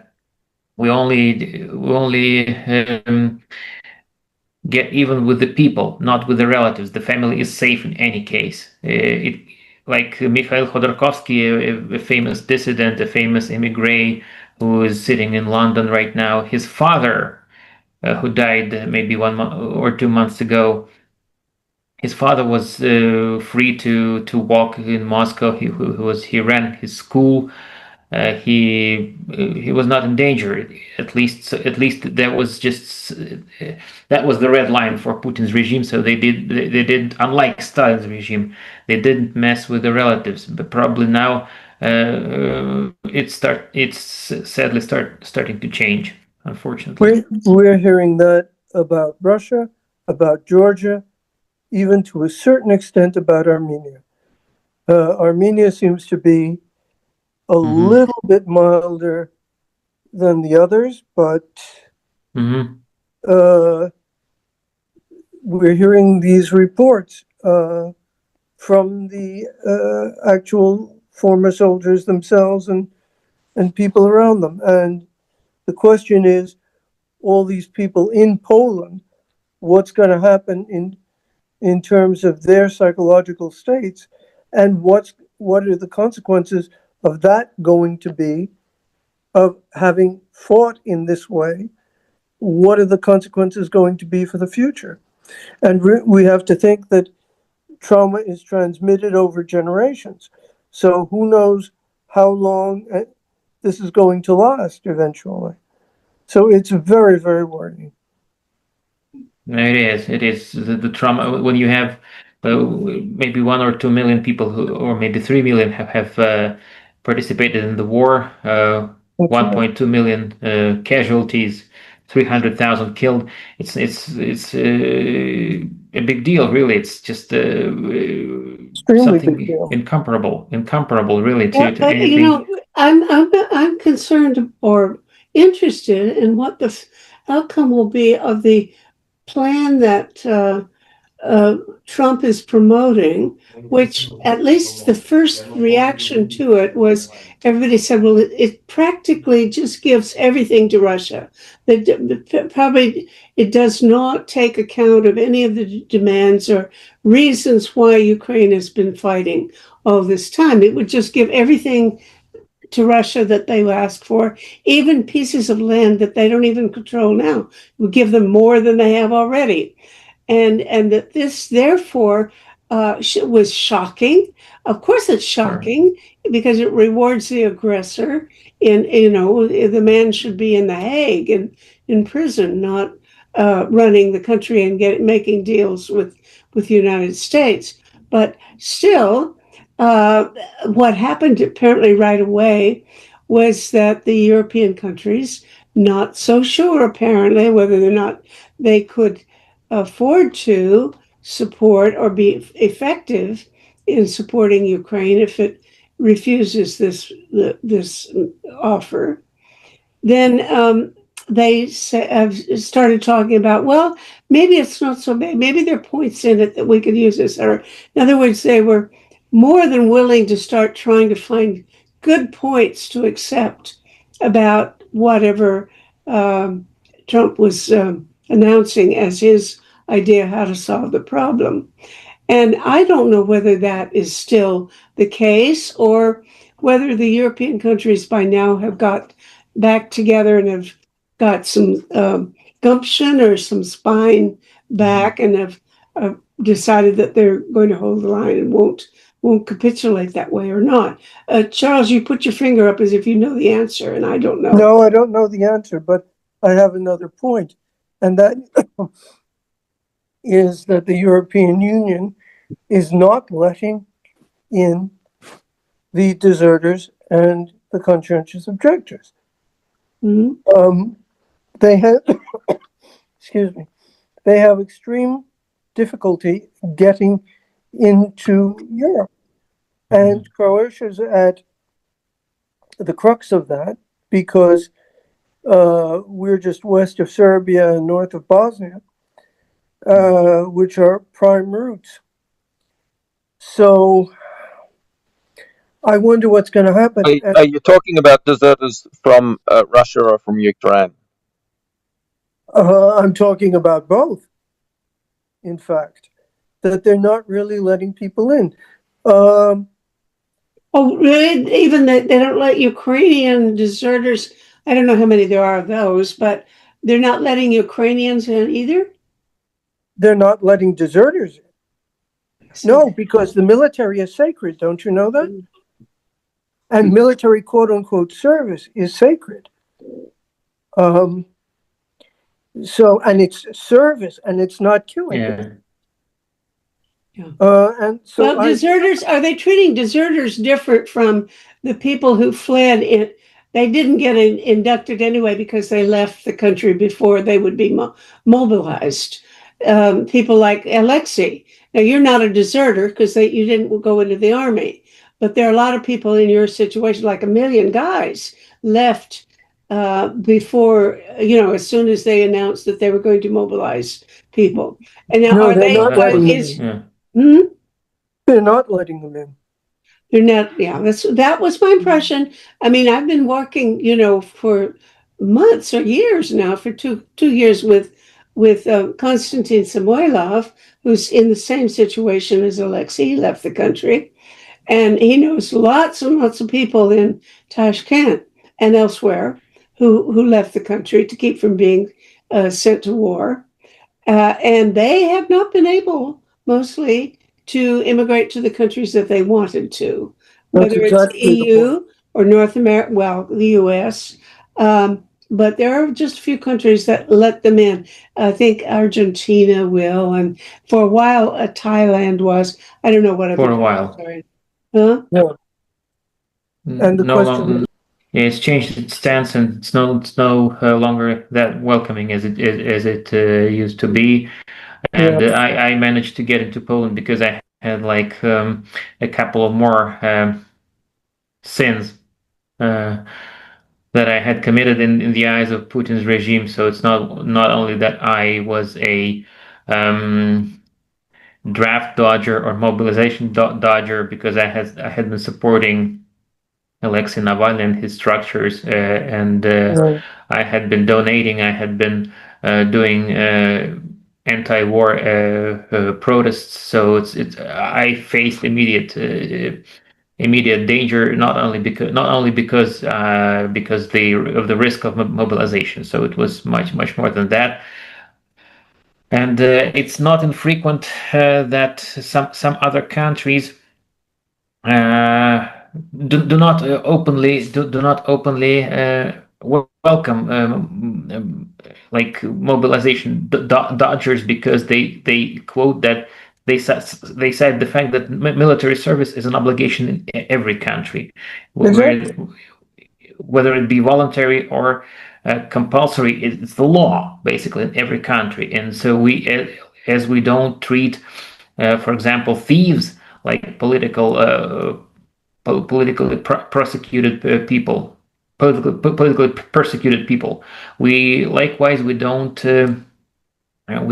we only get even with the people, not with the relatives. The family is safe in any case. Like Mikhail Khodorkovsky, a famous dissident, a famous emigre who is sitting in London right now. His father, who died maybe 1 month or 2 months ago, his father was free to walk in Moscow. He ran his school. He was not in danger. At least that was that was the red line for Putin's regime. So they did, unlike Stalin's regime, they didn't mess with the relatives. But probably now it's sadly starting to change, unfortunately. We're hearing that about Russia, about Georgia, even to a certain extent about Armenia. Armenia seems to be a little bit milder than the others, but we're hearing these reports from the actual former soldiers themselves and people around them. And the question is, all these people in Poland, what's going to happen in terms of their psychological states, and what are the consequences of that going to be, of having fought in this way? What are the consequences going to be for the future? And we have to think that trauma is transmitted over generations. So who knows how long this is going to last eventually. So it's very, very worrying. It is the trauma when you have maybe 1 or 2 million people or maybe 3 million have participated in the war. 1.2 million casualties, 300,000 killed. It's a big deal, really. It's just something incomparable, really, to anything. I'm concerned or interested in what the outcome will be of the plan that Trump is promoting, which at least the first reaction to it was everybody said, well, it practically just gives everything to Russia. That probably it does not take account of any of the demands or reasons why Ukraine has been fighting all this time. It would just give everything to Russia that they ask for, even pieces of land that they don't even control now. It would give them more than they have already. And that this, therefore, was shocking. Of course, it's shocking because it rewards the aggressor. And, the man should be in The Hague and in prison, not running the country and making deals with the United States. But still, what happened apparently right away was that the European countries, not so sure apparently whether or not they could afford to support or be effective in supporting Ukraine if it refuses this offer, then they have started talking about, well, maybe it's not so bad. Maybe there are points in it that we could use this. Or, in other words, they were more than willing to start trying to find good points to accept about whatever Trump was announcing as his idea how to solve the problem. And I don't know whether that is still the case or whether the European countries by now have got back together and have got some gumption or some spine back and have decided that they're going to hold the line and won't capitulate that way or not. Charles, you put your finger up as if you know the answer, and I don't know. No, I don't know the answer, but I have another point, and that is that the European Union is not letting in the deserters and the conscientious objectors. Mhm. They have, excuse me, they have extreme difficulty getting into Europe. And Croatia's at the crux of that because we're just west of Serbia and north of Bosnia, which are prime routes. So I wonder what's going to happen. Are you talking about deserters from Russia or from Ukraine? I'm talking about both, in fact, that they're not really letting people in. Oh, really? Even they don't let Ukrainian deserters. I don't know how many there are of those, but they're not letting Ukrainians in either. They're not letting deserters in. No, because the military is sacred. Don't you know that? And military quote unquote service is sacred. So, and it's service and it's not killing. Yeah. And so Well, deserters, are they treating deserters different from the people who fled? They didn't get inducted anyway because they left the country before they would be mobilized. People like Alexei. Now, you're not a deserter because you didn't go into the army, but there are a lot of people in your situation, like 1 million guys left before, as soon as they announced that they were going to mobilize people. And now, no, are they're they? not letting them in. They're not letting them in. They're not. Yeah, that was my impression. I mean, I've been working, for months or years now, for two years with Konstantin Samoilov, who's in the same situation as Alexei. He left the country, and he knows lots and lots of people in Tashkent and elsewhere who left the country to keep from being sent to war, and they have not been able, mostly, to immigrate to the countries that they wanted to, whether it's EU or North America, well, the US. But there are just a few countries that let them in. I think Argentina will, and for a while, Thailand was. I don't know what for a while. Sorry. Huh? No. And the question it's changed its stance, and it's no longer that welcoming as it used to be. And I managed to get into Poland because I had like a couple of more sins that I had committed in the eyes of Putin's regime. So it's not only that I was a draft dodger or mobilization dodger because I had been supporting Alexei Navalny and his structures, and I had been donating. I had been doing anti-war protests. So I faced immediate danger, not only because of the risk of mobilization. So it was much more than that. And it's not infrequent that some other countries do not openly welcome like mobilization dodgers because they quote that they said the fact that military service is an obligation in every country, whether it be voluntary or compulsory. It's the law basically in every country, and so as we don't treat, for example, thieves like politically persecuted people. We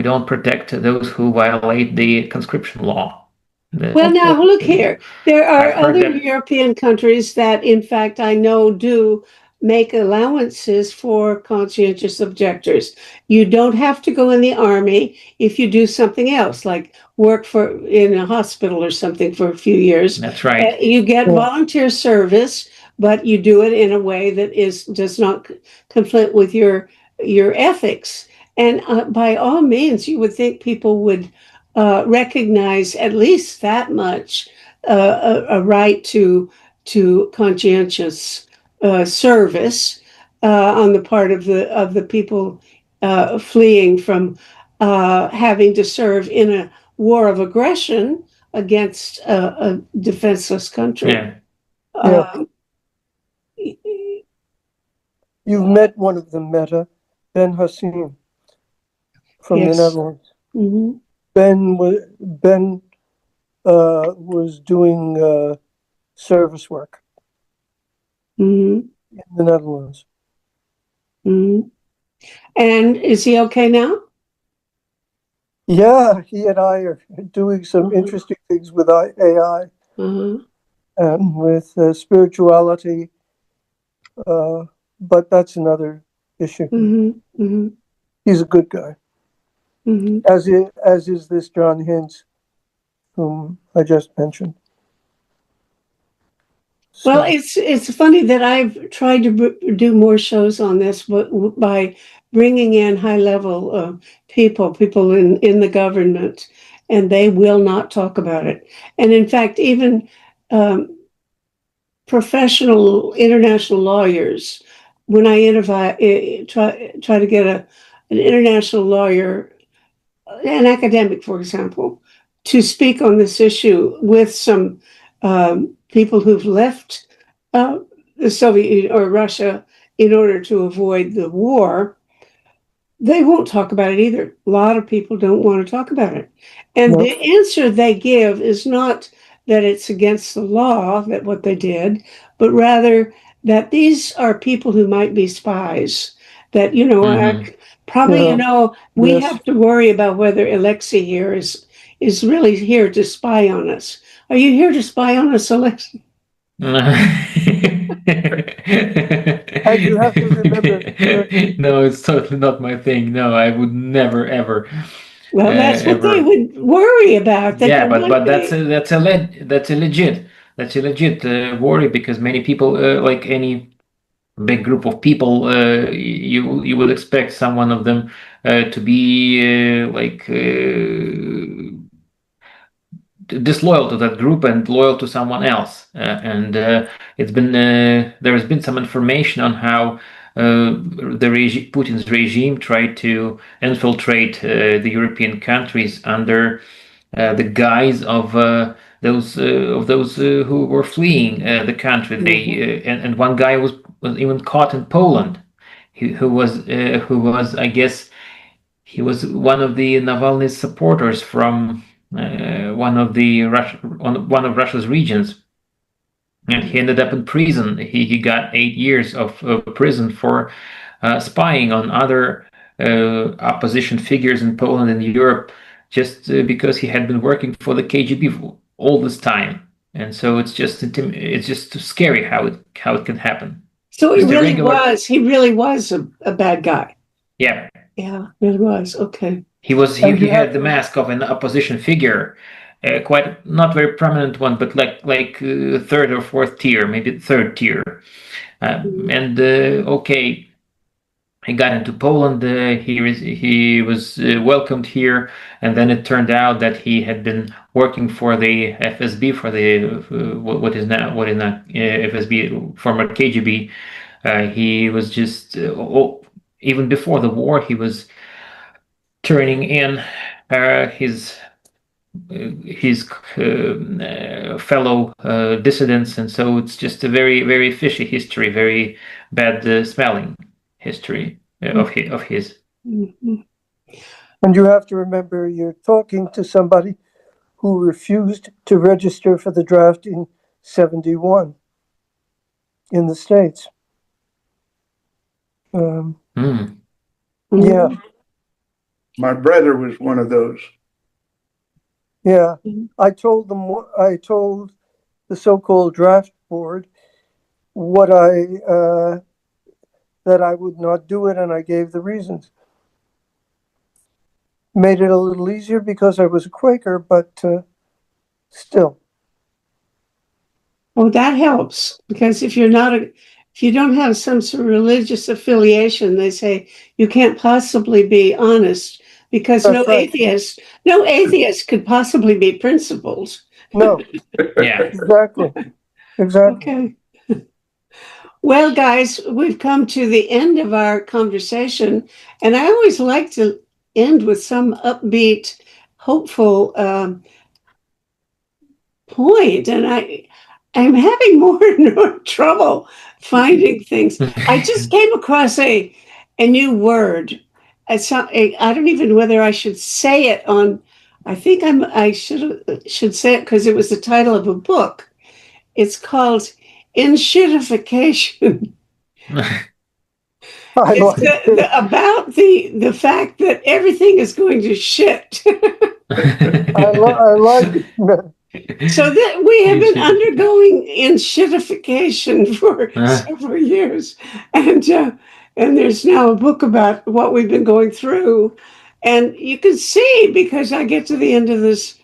don't protect those who violate the conscription law. Well, now look here. There are other European countries that, in fact, I know do make allowances for conscientious objectors. You don't have to go in the army if you do something else, like work in a hospital or something for a few years. That's right. You get volunteer service, but you do it in a way that does not conflict with your your ethics. And by all means, you would think people would recognize at least that much a right to conscientious service on the part of the people fleeing from having to serve in a war of aggression against a defenseless country. Yeah. Uh, You've met one of them, Meta, Ben Hassim from the Yes. Netherlands. mhm, Ben was doing service work mhm, in the Netherlands. mhm. And is he okay now? Yeah, he and I are doing some interesting things with AI Uh-huh. and with spirituality, but that's another issue. Mhm, mhm, He's a good guy, mhm. as is this John Hintz, whom I just mentioned. Well, So, it's funny that I've tried to do more shows on this, but by bringing in high level people in the government, and they will not talk about it. And in fact, even um, professional international lawyers, when I try to get an international lawyer, an academic, for example, to speak on this issue with some people who've left the Soviet Union or Russia in order to avoid the war, they won't talk about it either. A lot of people don't want to talk about it. And no. the answer they give is not that it's against the law, that what they did, but rather that these are people who might be spies. That, probably, Yeah, we yes. have to worry about whether Alexei here is really here to spy on us. Are you here to spy on us, Alexei? And you have to remember, No, it's totally not my thing. No, I would never ever Well, that's what they ever. would worry about, that Yeah, there might but that's be. a legit worry, because many people, like any big group of people, you will expect some one of them to be disloyal to that group and loyal to someone else. And there has been some information on how Putin's regime tried to infiltrate the European countries under the guise of those who were fleeing the country. And one guy was even caught in Poland, who was, I guess, he was one of the Navalny's supporters from one of Russia's regions, and he ended up in prison. He got 8 years of prison for spying on other opposition figures in Poland and Europe, just because he had been working for the KGB for all this time. And so it's just scary how it can happen. So Just a regular, he really was a bad guy. yeah. Yeah, really was. Okay. He had the mask of an opposition figure, quite not very prominent one, but like third or fourth tier, maybe third tier. And okay, he got into Poland. He was welcomed here, and then it turned out that he had been working for the FSB, for the what is now FSB, former KGB. He was just even before the war, he was turning in his fellow dissidents, and so it's just a very, very fishy history, very bad smelling history of his. Mhm. And you have to remember, you're talking to somebody who refused to register for the draft in 71 in the States. Yeah, My brother was one of those. yeah. Mhm. I told the so-called draft board that I would not do it, and I gave the reasons. Made it a little easier because I was a Quaker, but still. Oh, that helps, because if you're not if you don't have some sort of religious affiliation, they say you can't possibly be honest because That's right. no atheist could possibly be principled. No, Yeah. exactly. Okay. Well, guys, we've come to the end of our conversation, and I always like to end with some upbeat, hopeful point, and I'm having more and more trouble finding things. I just came across a new word. I don't even know whether I should say it on. I think I should say it because it was the title of a book. It's called "Inshitification." I It's like it. about the fact that everything is going to shit. I like it. So that we have been undergoing inshitification for several years, and there's now a book about what we've been going through, and you can see because I get to the end of this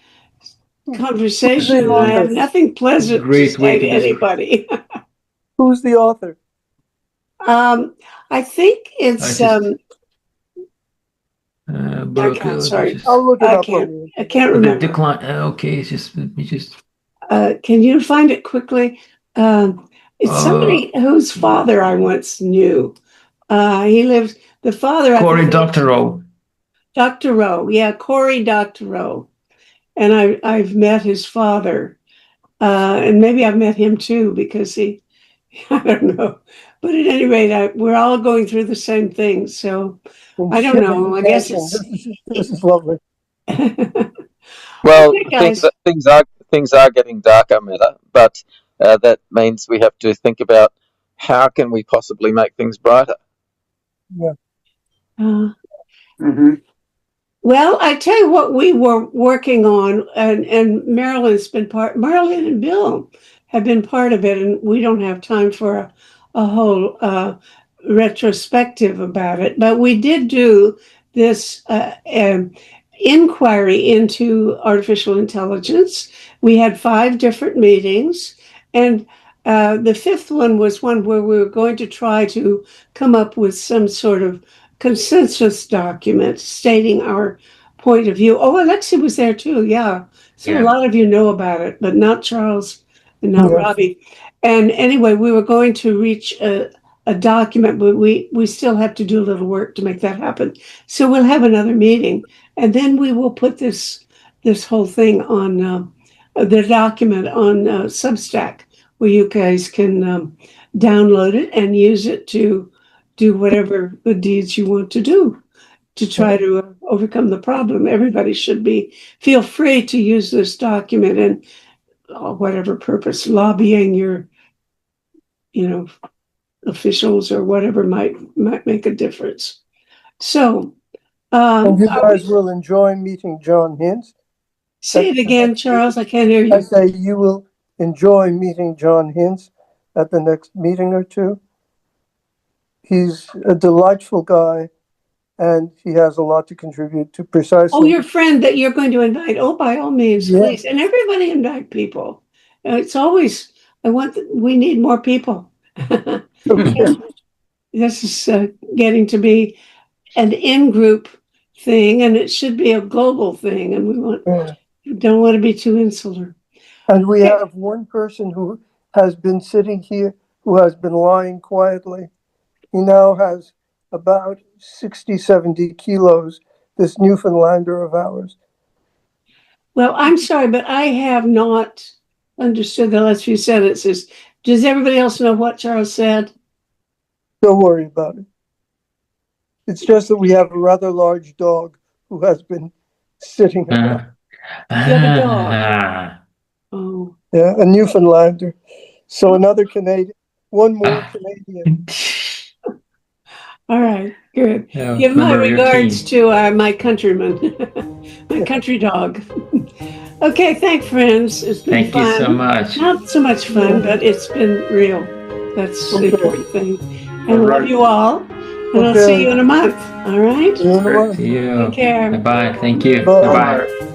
conversation and I have nothing pleasant Great to way say to to anybody. Who's the author? I think it's I can't. Sorry, I'll look it I up. can't. I can't The remember. decline. Okay, it's just let me just. Can you find it quickly? It's somebody whose father I once knew. He lived. The father. Cory Doctorow. Dr. Rowe. Yeah, Cory Doctorow. And I've met his father, and maybe I've met him too because he. I don't know, but at any rate, we're all going through the same thing. So I don't know. I guess it's. This is lovely. Well, Okay, guys. things are getting darker, Meta, but that means we have to think about how can we possibly make things brighter. Yeah. Well, I tell you what we were working on, and Marilyn and Bill have been part of it, and we don't have time for a whole retrospective about it, but we did do this inquiry into artificial intelligence. We had 5 different meetings, and the 5th one was one where we were going to try to come up with some sort of consensus document stating our point of view. Oh, Alexi was there too. Yeah. So a lot of you know about it, but not Charles and not Robbie. And anyway, we were going to reach a document, but we still have to do a little work to make that happen. So we'll have another meeting, and then we will put this whole thing on the document on Substack, where you guys can download it and use it to do whatever good deeds you want to do to try to overcome the problem. Everybody should feel free to use this document and whatever purpose, lobbying your, officials or whatever might make a difference. So, and you guys will enjoy meeting John Hintz. Say it again, Charles. I can't hear you. I say you will enjoy meeting John Hintz at the next meeting or two. He's a delightful guy, and he has a lot to contribute to precisely. Oh, your friend that you're going to invite. Oh, by all means, please. And everybody invite people. It's always, we need more people. This is getting to be an in-group thing, and it should be a global thing, and we don't want to be too insular. And we have one person who has been sitting here, who has been lying quietly. He now has about 60, 70 kilos, this Newfoundlander of ours. Well, I'm sorry, but I have not understood the last few sentences. Does everybody else know what Charles said? Don't worry about it. It's just that we have a rather large dog who has been sitting around. You have a dog. Oh. Yeah, a Newfoundlander. So another Canadian, one more Canadian. All right, good. Give my regards to my countryman, my country dog. Okay, thanks, friends. It's been fun. Thank you so much. Not so much fun, but it's been real. That's the important thing. And love you all. And I'll see you in a month. All right? See you. Take care. Bye-bye. Thank you. Bye. Bye-bye.